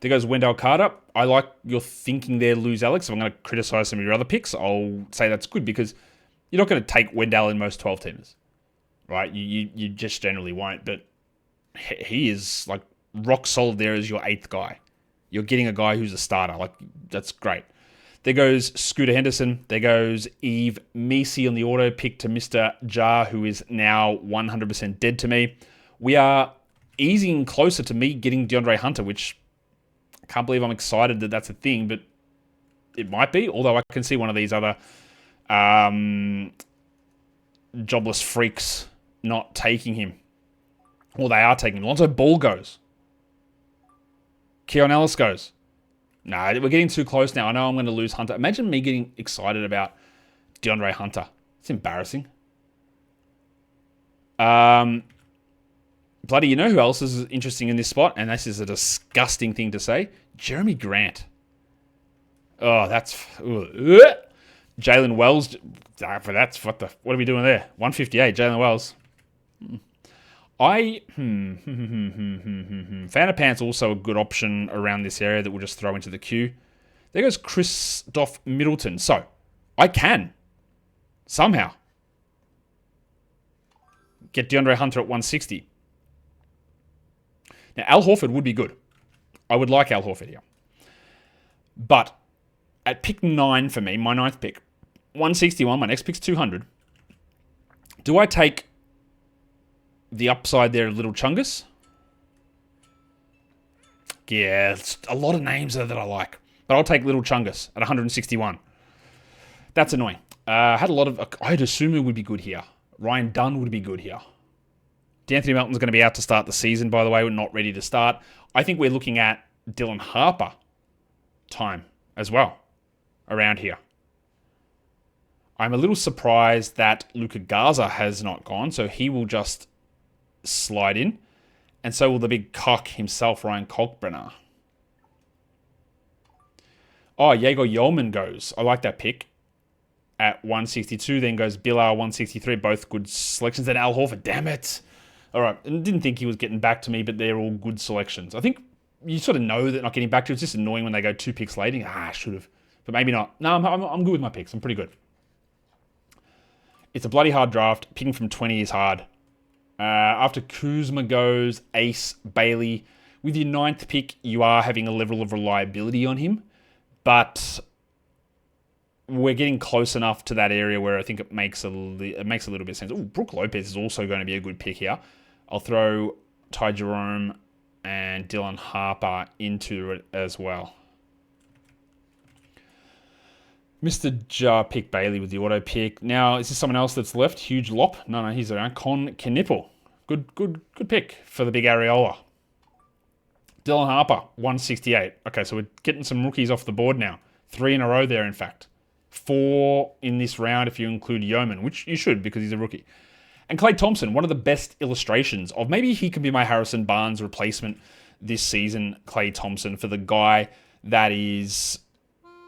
There goes Wendell Carter. I like your thinking there, lose Alex. If I'm going to criticize some of your other picks, I'll say that's good because you're not going to take Wendell in most 12-teamers, right? You just generally won't, but he is like rock solid there as your 8th guy. You're getting a guy who's a starter. Like, that's great. There goes Scooter Henderson. There goes Eve Meesey on the auto pick to Mr. Jar, who is now 100% dead to me. We are easing closer to me getting DeAndre Hunter, which I can't believe I'm excited that that's a thing, but it might be, although I can see one of these other jobless freaks not taking him. Well, they are taking him. Lonzo Ball goes. Keon Ellis goes. Nah, we're getting too close now. I know I'm going to lose Hunter. Imagine me getting excited about DeAndre Hunter. It's embarrassing. Bloody, you know who else is interesting in this spot? And this is a disgusting thing to say. Jeremy Grant. Oh, that's... Jalen Wells. What are we doing there? 158, Jalen Wells. Fanapant's also a good option around this area that we'll just throw into the queue. There goes Christoph Middleton. So, I can, somehow, get DeAndre Hunter at 160. Now, Al Horford would be good. I would like Al Horford here. But, at pick 9 for me, my 9th pick, 161, my next pick's 200. Do I take the upside there, Little Chungus? Yeah, it's a lot of names there that I like. But I'll take Little Chungus at 161. That's annoying. I'd assume it would be good here. Ryan Dunn would be good here. D'Anthony Melton's going to be out to start the season, by the way. We're not ready to start. I think we're looking at Dylan Harper time as well around here. I'm a little surprised that Luka Garza has not gone, so he will just slide in. And so will the big cock himself, Ryan Kalkbrenner. Oh, Jaeger Yeoman goes. I like that pick. At 162, then goes Bilal 163. Both good selections. Then Al Horford. Damn it. All right. I didn't think he was getting back to me, but they're all good selections. I think you sort of know that not getting back to you. It's just annoying when they go 2 picks late. I should have. But maybe not. No, I'm good with my picks. I'm pretty good. It's a bloody hard draft. Picking from 20 is hard. After Kuzma goes Ace Bailey. With your 9th pick, you are having a level of reliability on him. But we're getting close enough to that area where I think it makes a little bit of sense. Oh, Brook Lopez is also going to be a good pick here. I'll throw Ty Jerome and Dylan Harper into it as well. Mr. Jar pick Bailey with the auto pick. Now, is this someone else that's left? Huge Lop? No, he's around. Con Knipple. Good pick for the big areola. Dylan Harper, 168. Okay, so we're getting some rookies off the board now. 3 in a row there, in fact. 4 in this round if you include Yeoman, which you should because he's a rookie. And Klay Thompson, one of the best illustrations of maybe he can be my Harrison Barnes replacement this season. Klay Thompson for the guy that is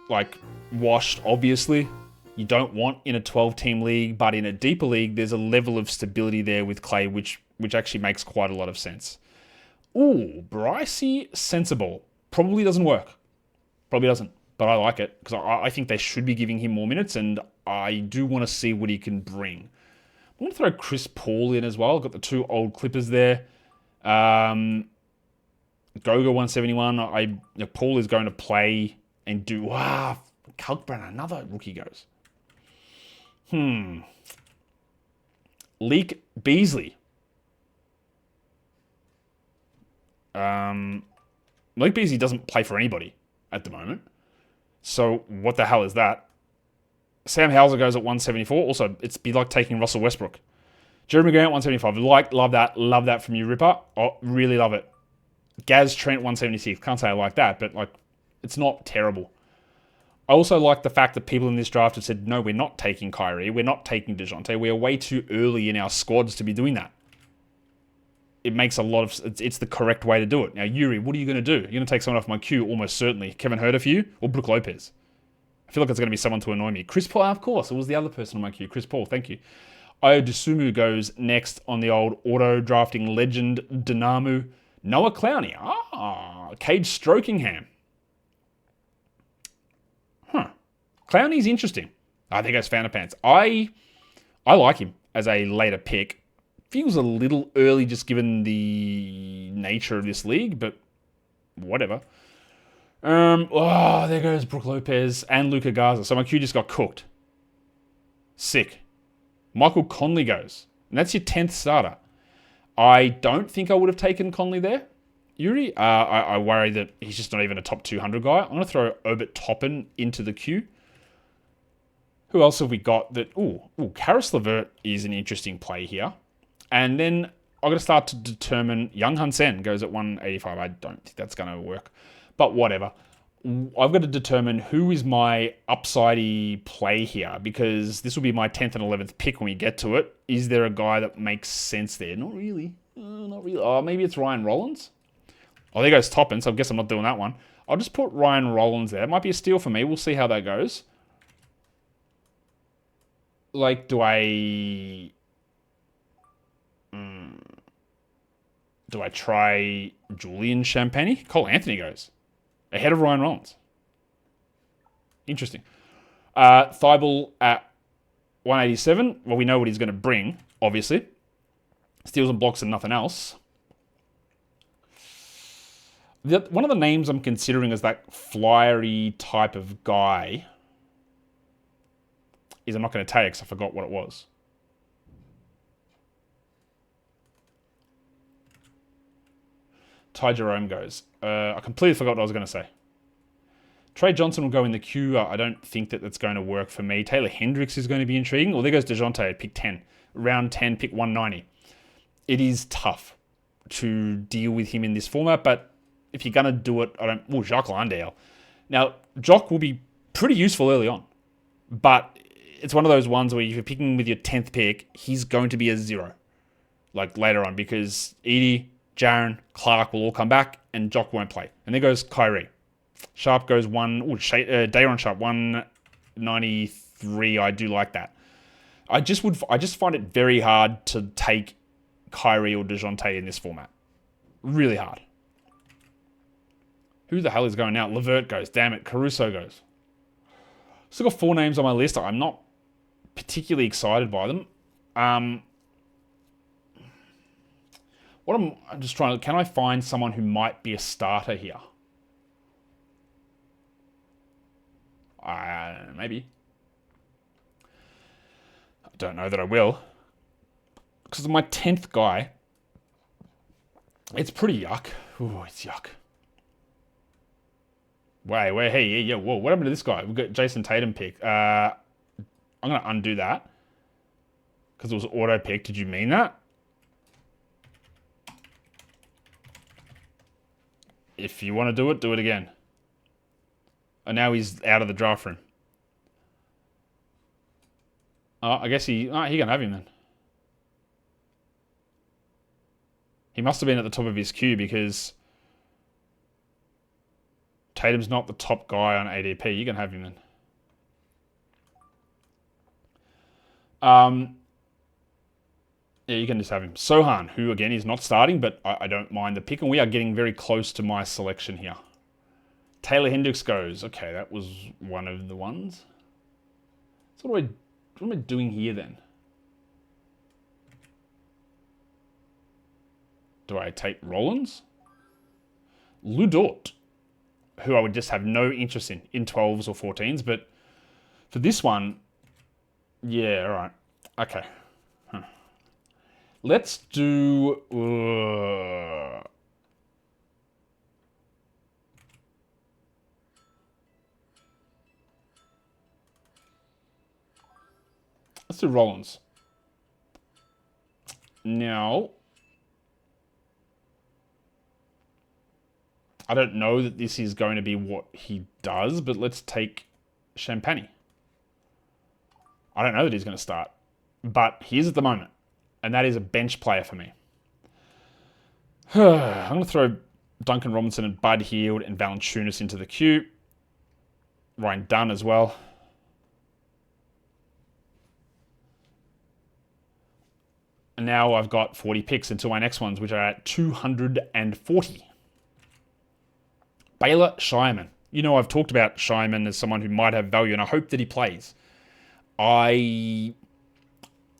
like washed, obviously. You don't want in a 12-team league, but in a deeper league, there's a level of stability there with Klay, which actually makes quite a lot of sense. Ooh, Brycey Sensible. Probably doesn't work. Probably doesn't. But I like it because I think they should be giving him more minutes, and I do want to see what he can bring. I'm going to throw Chris Paul in as well. I've got the 2 old Clippers there. Goga 171. Paul is going to play and do... Kalkbrenner, another rookie goes. Leak Beasley. Leak Beasley doesn't play for anybody at the moment. So what the hell is that? Sam Hauser goes at 174. Also, it's be like taking Russell Westbrook. Jeremy Grant 175. Love that. Love that from you, Ripper. Oh, really love it. Gaz Trent 176. Can't say I like that, but it's not terrible. I also like the fact that people in this draft have said, no, we're not taking Kyrie. We're not taking DeJounte. We are way too early in our squads to be doing that. It makes a lot of... It's the correct way to do it. Now, Yuri, what are you going to do? You're going to take someone off my queue, almost certainly. Kevin Huerter for you? Or Brook Lopez? I feel like it's going to be someone to annoy me. Chris Paul, of course. It was the other person on my queue. Chris Paul, thank you. Ayodesumu goes next on the old auto-drafting legend Dynamu. Noah Clowney. Cage Strokingham. Clowney's interesting. I think it's Fanapants. I like him as a later pick. Feels a little early just given the nature of this league, but whatever. There goes Brook Lopez and Luka Garza. So my queue just got cooked. Sick. Michael Conley goes. And that's your 10th starter. I don't think I would have taken Conley there. Yuri, I worry that he's just not even a top 200 guy. I'm going to throw Obert Toppin into the queue. Who else have we got that... Karis LeVert is an interesting play here. And then I'm going to start to determine... Young Hun Sen goes at 185. I don't think that's going to work. But whatever. I've got to determine who is my upsidey play here, because this will be my 10th and 11th pick when we get to it. Is there a guy that makes sense there? Not really. Not really. Oh, maybe it's Ryan Rollins. Oh, there goes Toppin, so I guess I'm not doing that one. I'll just put Ryan Rollins there. It might be a steal for me. We'll see how that goes. Like, do I try Julian Champagny? Cole Anthony goes ahead of Ryan Rollins. Interesting. Thibault at 187. Well, we know what he's going to bring, obviously. Steals and blocks and nothing else. One of the names I'm considering as that flyery type of guy is, I'm not going to tell you because I forgot what it was. Ty Jerome goes. I completely forgot what I was going to say. Trey Johnson will go in the queue. I don't think that that's going to work for me. Taylor Hendricks is going to be intriguing. Well, there goes DeJounte at pick 10. Round 10, pick 190. It is tough to deal with him in this format, but if you're going to do it, Jacques Landale. Now, Jock will be pretty useful early on, but it's one of those ones where if you're picking with your 10th pick, he's going to be a 0, like later on, because Edie, Jaren, Clark will all come back, and Jock won't play. And there goes Kyrie. Sharp goes Dayron Sharp, 193. I do like that. I just find it very hard to take Kyrie or DeJounte in this format. Really hard. Who the hell is going out? Levert goes. Damn it. Caruso goes. Still got 4 names on my list. I'm not particularly excited by them. I'm just trying to... Can I find someone who might be a starter here? Maybe. I don't know that I will. Because my 10th guy, it's pretty yuck. Ooh, it's yuck. Wait, whoa, what happened to this guy? We've got Jason Tatum pick. I'm going to undo that. Because it was auto pick. Did you mean that? If you want to do it again. And now he's out of the draft room. Oh, I guess he can have him then. He must have been at the top of his queue because Tatum's not the top guy on ADP. You can have him then. Yeah, you can just have him. Sohan, who again is not starting, but I don't mind the pick, and we are getting very close to my selection here. Taylor Hendricks goes. Okay, that was one of the ones. So what am I doing here then? Do I take Rollins? Lou Dort, who I would just have no interest in 12s or 14s, but for this one, yeah, all right. Okay. Let's do... Let's do Rollins. Now, I don't know that this is going to be what he does, but let's take Champagny. I don't know that he's going to start, but he is at the moment, and that is a bench player for me. I'm going to throw Duncan Robinson and Bud Hield and Valanciunas into the queue. Ryan Dunn as well. And now I've got 40 picks into my next ones, which are at 240. Baylor Shireman. You know, I've talked about Shireman as someone who might have value, and I hope that he plays. I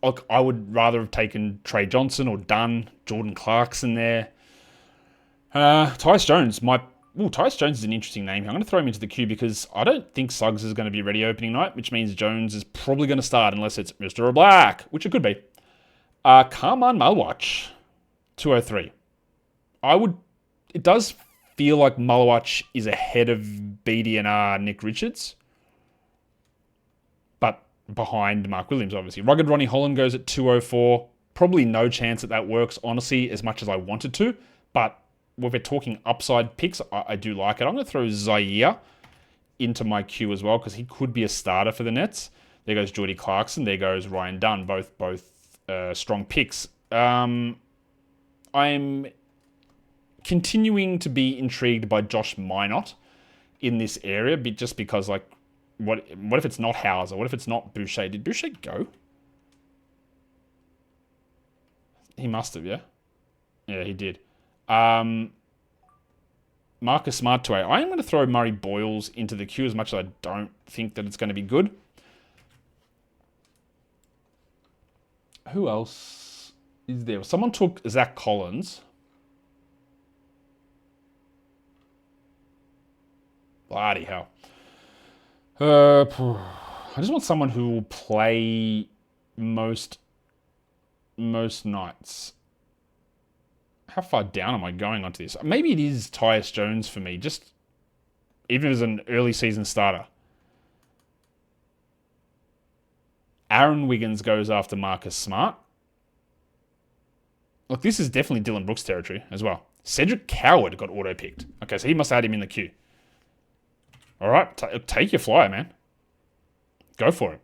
would rather have taken Trey Johnson or Dunn, Jordan Clarkson there. Tyus Jones. Tyus Jones is an interesting name here. I'm going to throw him into the queue because I don't think Suggs is going to be ready opening night, which means Jones is probably going to start unless it's Mr. Black, which it could be. Karman Malwatch, 203. It does feel like Malwatch is ahead of BDNR Nick Richards, but behind Mark Williams, obviously. Rugged Ronnie Holland goes at 204. Probably no chance that works, honestly, as much as I wanted to, but if we're talking upside picks, I do like it. I'm going to throw Zaire into my queue as well because he could be a starter for the Nets. There goes Jordy Clarkson. There goes Ryan Dunn. Both strong picks. I'm continuing to be intrigued by Josh Minot in this area, just because, like, what if it's not Hauser? What if it's not Boucher? Did Boucher go? He must have, yeah? Yeah, he did. Marcus Smart to I am going to throw Murray Boyles into the queue as much as I don't think that it's going to be good. Who else is there? Someone took Zach Collins. Bloody hell. I just want someone who will play most nights. How far down am I going onto this? Maybe it is Tyus Jones for me, just even as an early season starter. Aaron Wiggins goes after Marcus Smart. Look, this is definitely Dylan Brooks territory as well. Cedric Coward got auto-picked. Okay, so he must have had him in the queue. All right, take your flyer, man. Go for it.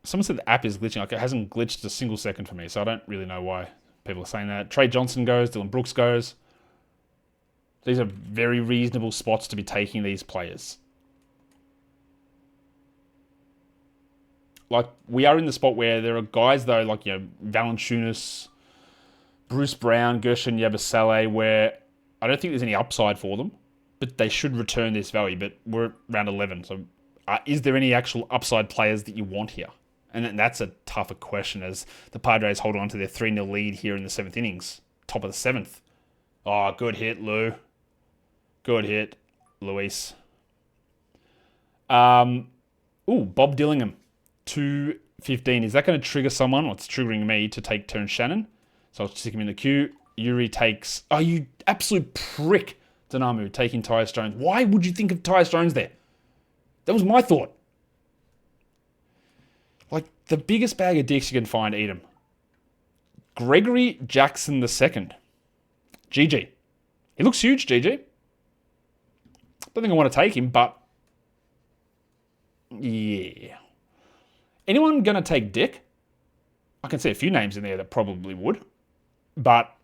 Someone said the app is glitching. Like, it hasn't glitched a single second for me, so I don't really know why people are saying that. Trey Johnson goes. Dylan Brooks goes. These are very reasonable spots to be taking these players. Like, we are in the spot where there are guys, though, like, you know, Valanciunas, Bruce Brown, Gershon Yabusele, where I don't think there's any upside for them, but they should return this value. But we're at round 11, so is there any actual upside players that you want here? And that's a tougher question as the Padres hold on to their 3-0 lead here in the 7th innings. Top of the 7th. Oh, good hit, Lou. Good hit, Luis. Bob Dillingham. 215. Is that going to trigger someone? Well, it's triggering me to take Terrence Shannon. So I'll stick him in the queue. Yuri takes... Oh, you absolute prick, Danamu, taking Tyus Jones. Why would you think of Tyus Jones there? That was my thought. Like, the biggest bag of dicks you can find, eat them. Gregory Jackson II. GG. He looks huge, GG. Don't think I want to take him, but... yeah. Anyone going to take Dick? I can see a few names in there that probably would. But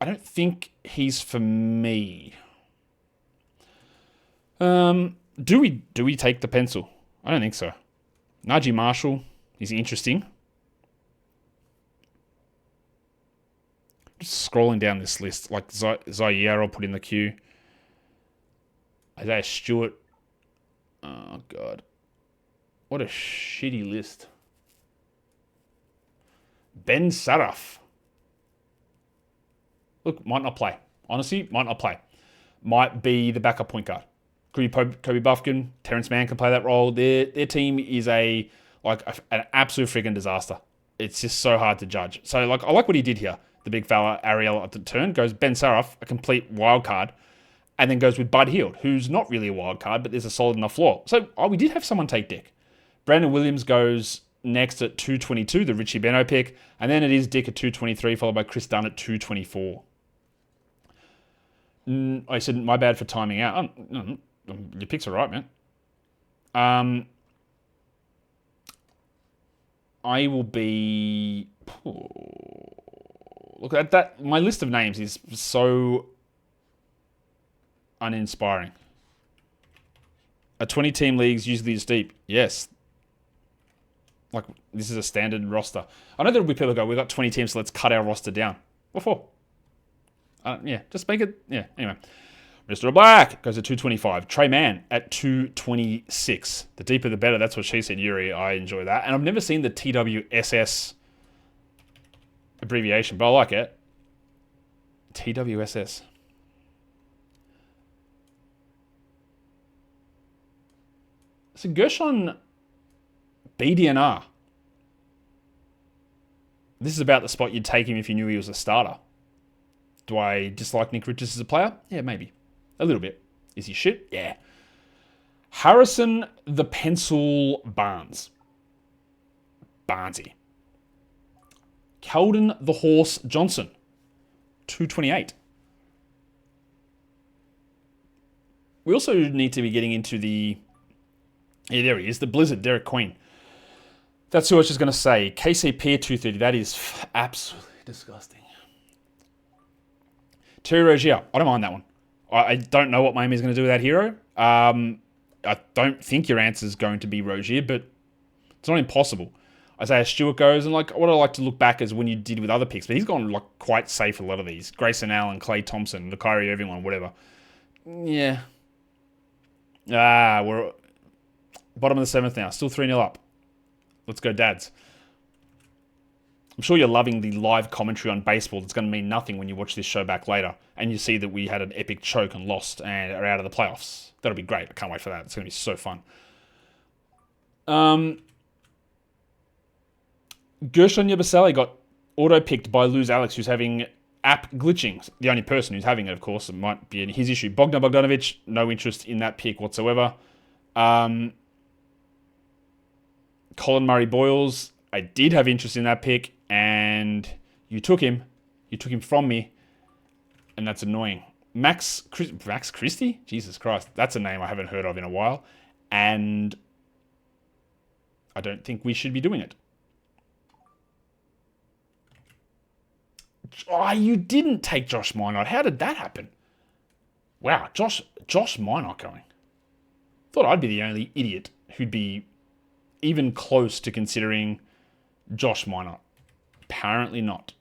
I don't think he's for me. Do we take the pencil? I don't think so. Najee Marshall is interesting. Just scrolling down this list. Like Zaire I'll put in the queue. Isaiah Stewart. Oh, God. What a shitty list. Ben Saraf. Look, might not play. Honestly, might not play. Might be the backup point guard. Could be Kobe Buffkin. Terrence Mann can play that role. Their team is an absolute freaking disaster. It's just so hard to judge. So, like, I like what he did here. The big fella, Ariel, at the turn, goes Ben Saraf, a complete wild card, and then goes with Bud Hield, who's not really a wild card, but there's a solid enough floor. So, we did have someone take Dick. Brandon Williams goes next at 222, the Richie Beno pick, and then it is Dick at 223, followed by Chris Dunn at 224. I said, my bad for timing out. Your picks are right, man. I will be... Look at that. My list of names is so uninspiring. A 20-team leagues usually is deep. Yes. Like, this is a standard roster. I know there'll be people who go, we've got 20 teams, so let's cut our roster down. What for? Just make it... Yeah, anyway. Mr. Black goes to 225. Trey Mann at 226. The deeper the better. That's what she said, Yuri. I enjoy that. And I've never seen the TWSS abbreviation, but I like it. TWSS. So Gershon BDNR. This is about the spot you'd take him if you knew he was a starter. Do I dislike Nick Richards as a player? Yeah, maybe. A little bit. Is he shit? Yeah. Harrison the Pencil Barnes. Barnesy. Keldon the Horse Johnson. 228. We also need to be getting into the... Yeah, there he is. The Blizzard, Derek Queen. That's who I was just going to say. KCP at 230. That is absolutely disgusting. Terry Rozier. I don't mind that one. I don't know what Miami's going to do with that hero. I don't think your answer is going to be Rozier, but it's not impossible. Isaiah Stewart goes, and like what I like to look back is when you did with other picks, but he's gone like quite safe a lot of these. Grayson Allen, Klay Thompson, the Kyrie Irving one, whatever. Yeah. We're bottom of the seventh now. Still 3-0 up. Let's go, Dads. I'm sure you're loving the live commentary on baseball. That's going to mean nothing when you watch this show back later and you see that we had an epic choke and lost and are out of the playoffs. That'll be great. I can't wait for that. It's going to be so fun. Gershon Yabusele got auto-picked by Lose Alex, who's having app glitching. The only person who's having it, of course, it might be his issue. Bogdan Bogdanovic, no interest in that pick whatsoever. Colin Murray-Boyles, I did have interest in that pick, and you took him. You took him from me, and that's annoying. Max Christie? Jesus Christ, that's a name I haven't heard of in a while, and I don't think we should be doing it. Oh, you didn't take Josh Minot. How did that happen? Wow, Josh Minot going. Thought I'd be the only idiot who'd be even close to considering Josh Minot. Apparently not.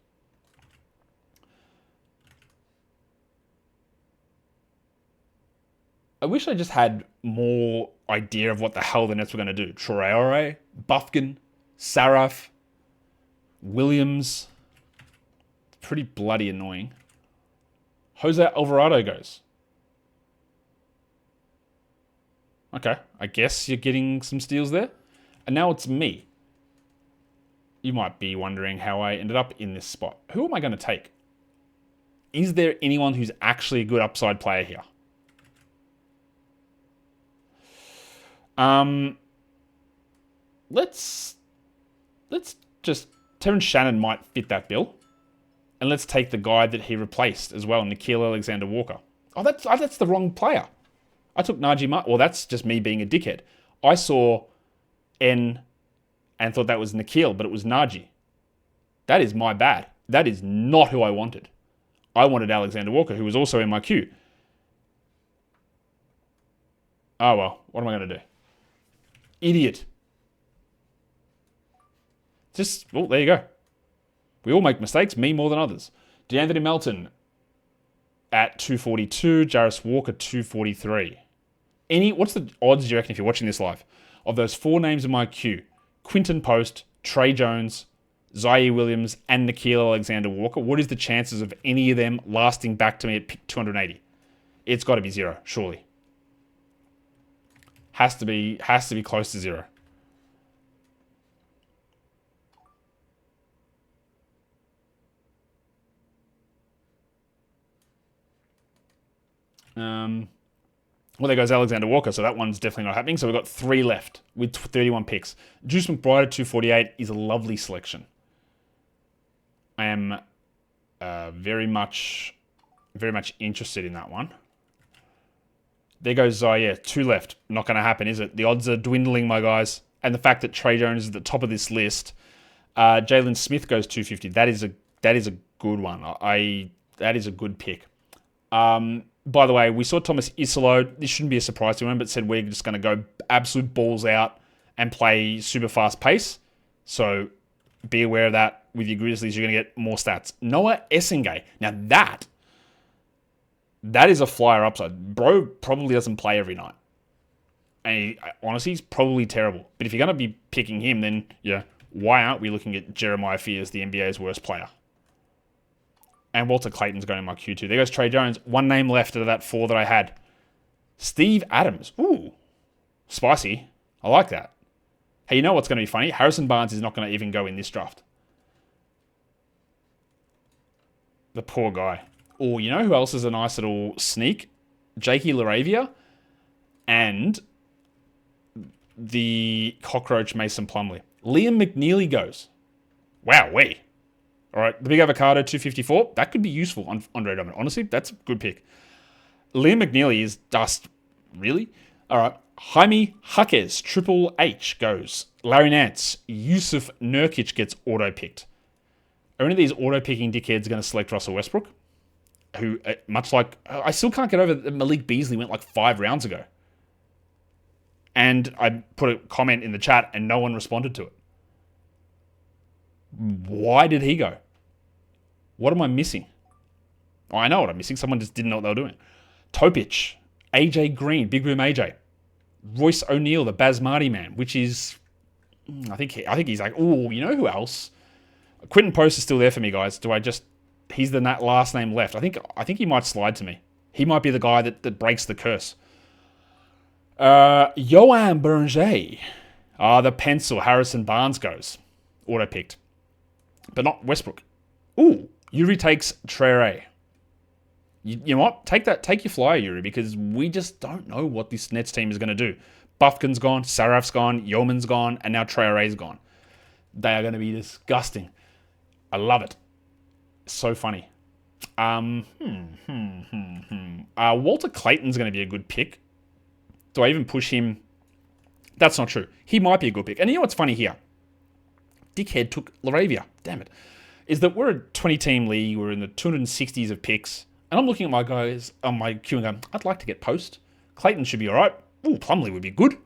I wish I just had more idea of what the hell the Nets were going to do. Traore, Bufkin, Saraf, Williams. It's pretty bloody annoying. Jose Alvarado goes. Okay, I guess you're getting some steals there. And now it's me. You might be wondering how I ended up in this spot. Who am I going to take? Is there anyone who's actually a good upside player here? Let's just... Terrence Shannon might fit that bill. And let's take the guy that he replaced as well, Nickeil Alexander-Walker. Oh, that's the wrong player. I took Najee Martin. Well, that's just me being a dickhead. I saw N and thought that was Nickeil, but it was Najee. That is my bad. That is not who I wanted. I wanted Alexander Walker, who was also in my queue. Oh, well. What am I going to do? Idiot. Well, there you go. We all make mistakes, me more than others. DeAnthony Melton at 242, Jarris Walker 243. What's the odds, do you reckon, if you're watching this live, of those four names in my queue? Quinton Post, Trey Jones, Zaire Williams, and Nickeil Alexander-Walker. What is the chances of any of them lasting back to me at pick 280? It's got to be zero, surely. Has to be close to zero. Well, there goes Alexander Walker, so that one's definitely not happening. So we've got 3 left with 31 picks. Juice McBride at 248 is a lovely selection. I am very much interested in that one. There goes Zaire. 2 left. Not going to happen, is it? The odds are dwindling, my guys. And the fact that Trey Jones is at the top of this list. Jalen Smith goes 250. that is a good one. That is a good pick. By the way, we saw Thomas Isolo. This shouldn't be a surprise to him, but said we're just going to go absolute balls out and play super fast pace. So be aware of that. With your Grizzlies, you're going to get more stats. Noah Essengay. Now that is a flyer upside. Bro probably doesn't play every night. And honestly, he's probably terrible. But if you're going to be picking him, then why aren't we looking at Jeremiah Fears, the NBA's worst player? And Walter Clayton's going in my Q2. There goes Trey Jones. One name left out of that 4 that I had. Steve Adams. Ooh, spicy. I like that. Hey, you know what's going to be funny? Harrison Barnes is not going to even go in this draft. The poor guy. Oh, you know who else is a nice little sneak? Jakey LaRavia and the cockroach Mason Plumlee. Liam McNeely goes. Wow, wait. All right, the Big Avocado, 254. That could be useful on Andre Drummond. Honestly, that's a good pick. Liam McNeely is dust. Really? All right. Jaime Jaquez, Triple H goes. Larry Nance, Yusuf Nurkic gets auto-picked. Are any of these auto-picking dickheads going to select Russell Westbrook? Who, much like... I still can't get over that Malik Beasley went like 5 rounds ago. And I put a comment in the chat and no one responded to it. Why did he go? What am I missing? Oh, I know what I'm missing. Someone just didn't know what they were doing. Topic, AJ Green, Big Boom AJ. Royce O'Neal, the Basmati man, which is... I think he's like, oh, you know who else? Quentin Post is still there for me, guys. He's the last name left. I think he might slide to me. He might be the guy that breaks the curse. Johan Berger. The pencil. Harrison Barnes goes. Auto-picked. But not Westbrook. Ooh, Yuri takes Trere. You know what? Take your flyer, Yuri, because we just don't know what this Nets team is going to do. Bufkin's gone, Saraf's gone, Yeoman's gone, and now Trere's gone. They are going to be disgusting. I love it. So funny. Walter Clayton's going to be a good pick. Do I even push him? That's not true. He might be a good pick. And you know what's funny here? Dickhead took LaRavia. Damn it. Is that we're a 20-team league. We're in the 260s of picks. And I'm looking at my guys on my queue and going, I'd like to get Post. Clayton should be all right. Ooh, Plumlee would be good.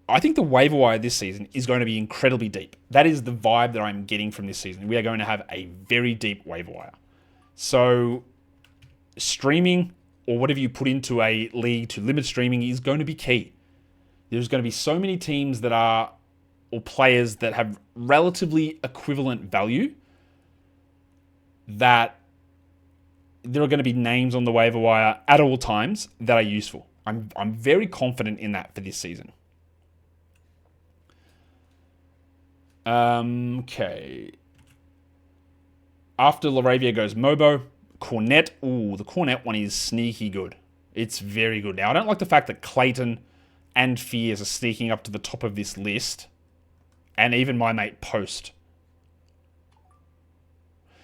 I think the waiver wire this season is going to be incredibly deep. That is the vibe that I'm getting from this season. We are going to have a very deep waiver wire. So streaming or whatever you put into a league to limit streaming is going to be key. There's going to be so many teams that are, or players that have relatively equivalent value, that there are going to be names on the waiver wire at all times that are useful. I'm very confident in that for this season. Okay. After LaRavia goes Mobo. Cornette. Ooh, the Cornette one is sneaky good. It's very good. Now, I don't like the fact that Clayton and Fears are sneaking up to the top of this list. And even my mate Post.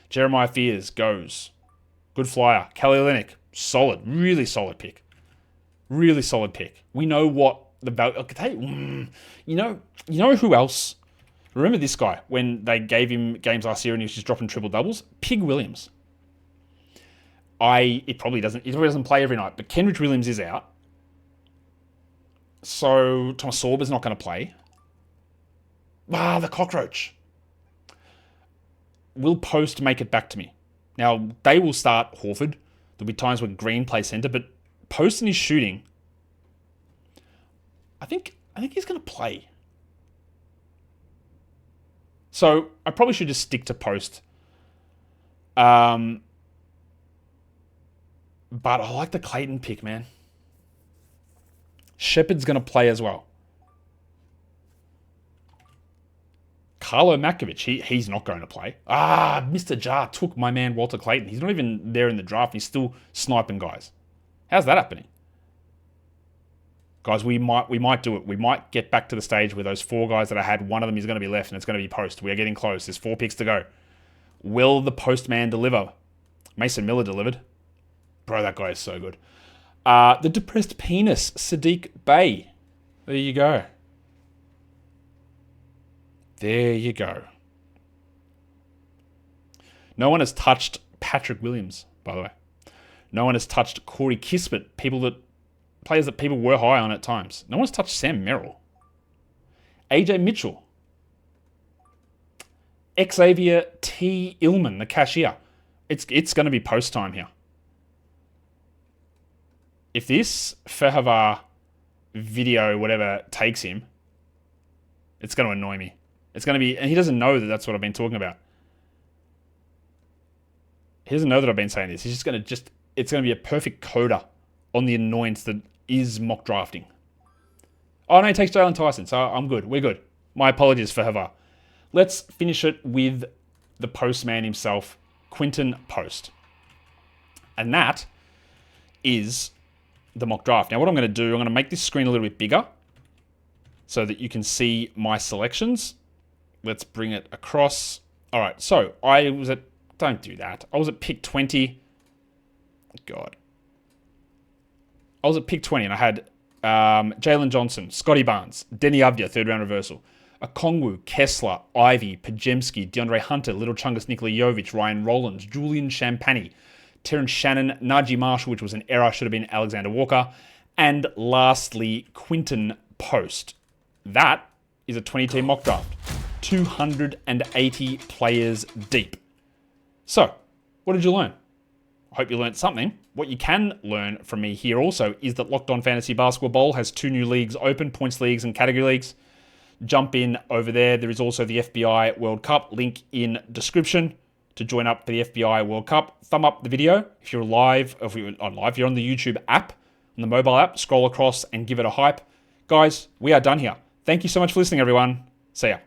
Jeremiah Fears goes. Good flyer. Kelly Olynyk. Solid. Really solid pick. Really solid pick. We know what the value... You know who else? Remember this guy when they gave him games last year and he was just dropping triple doubles? Pig Williams. He probably doesn't play every night, but Kenrich Williams is out. So Thomas Sorber's not going to play. The cockroach. Will Post make it back to me? Now, they will start Horford. There'll be times when Green plays center, but Post and his shooting, I think he's going to play. So I probably should just stick to Post. But I like the Clayton pick, man. Shepard's going to play as well. Carlo Makovic, he's not going to play. Mr. Jar took my man Walter Clayton. He's not even there in the draft. He's still sniping guys. How's that happening? Guys, we might do it. We might get back to the stage where those 4 guys that I had, one of them is going to be left and it's going to be Post. We are getting close. There's 4 picks to go. Will the Postman deliver? Mason Miller delivered. Bro, that guy is so good. The depressed penis, Sadiq Bey. There you go. There you go. No one has touched Patrick Williams, by the way. No one has touched Corey Kispert, players that people were high on at times. No one's touched Sam Merrill. AJ Mitchell. Xavier T. Illman, the cashier. It's going to be post time here. If this Fehava video, whatever, takes him, it's going to annoy me. It's going to be, and he doesn't know that that's what I've been talking about. He doesn't know that I've been saying this. He's just going to it's going to be a perfect coda on the annoyance that is mock drafting. Oh no, he takes Jalen Tyson, so I'm good. We're good. My apologies for Havar. Let's finish it with the postman himself, Quinton Post. And that is the mock draft. Now what I'm going to do, I'm going to make this screen a little bit bigger so that you can see my selections. Let's bring it across. All right, so I was at, don't do that. I was at pick 20. God. I was at pick 20 and I had Jalen Johnson, Scotty Barnes, Denny Avdia, third round reversal, Okongwu, Kessler, Ivy, Pajemski, DeAndre Hunter, Little Chungus, Nikola Jokic, Ryan Rollins, Julian Champagny, Terrence Shannon, Najee Marshall, which was an error, should have been Alexander Walker, and lastly, Quinton Post. That is a 20-team mock draft. 280 players deep. So, what did you learn? I hope you learned something. What you can learn from me here also is that Locked On Fantasy Basketball Bowl has 2 new leagues open, points leagues and category leagues. Jump in over there. There is also the FBI World Cup. Link in description to join up for the FBI World Cup. Thumb up the video if you're live, if you're on the YouTube app, on the mobile app, scroll across and give it a hype. Guys, we are done here. Thank you so much for listening, everyone. See ya.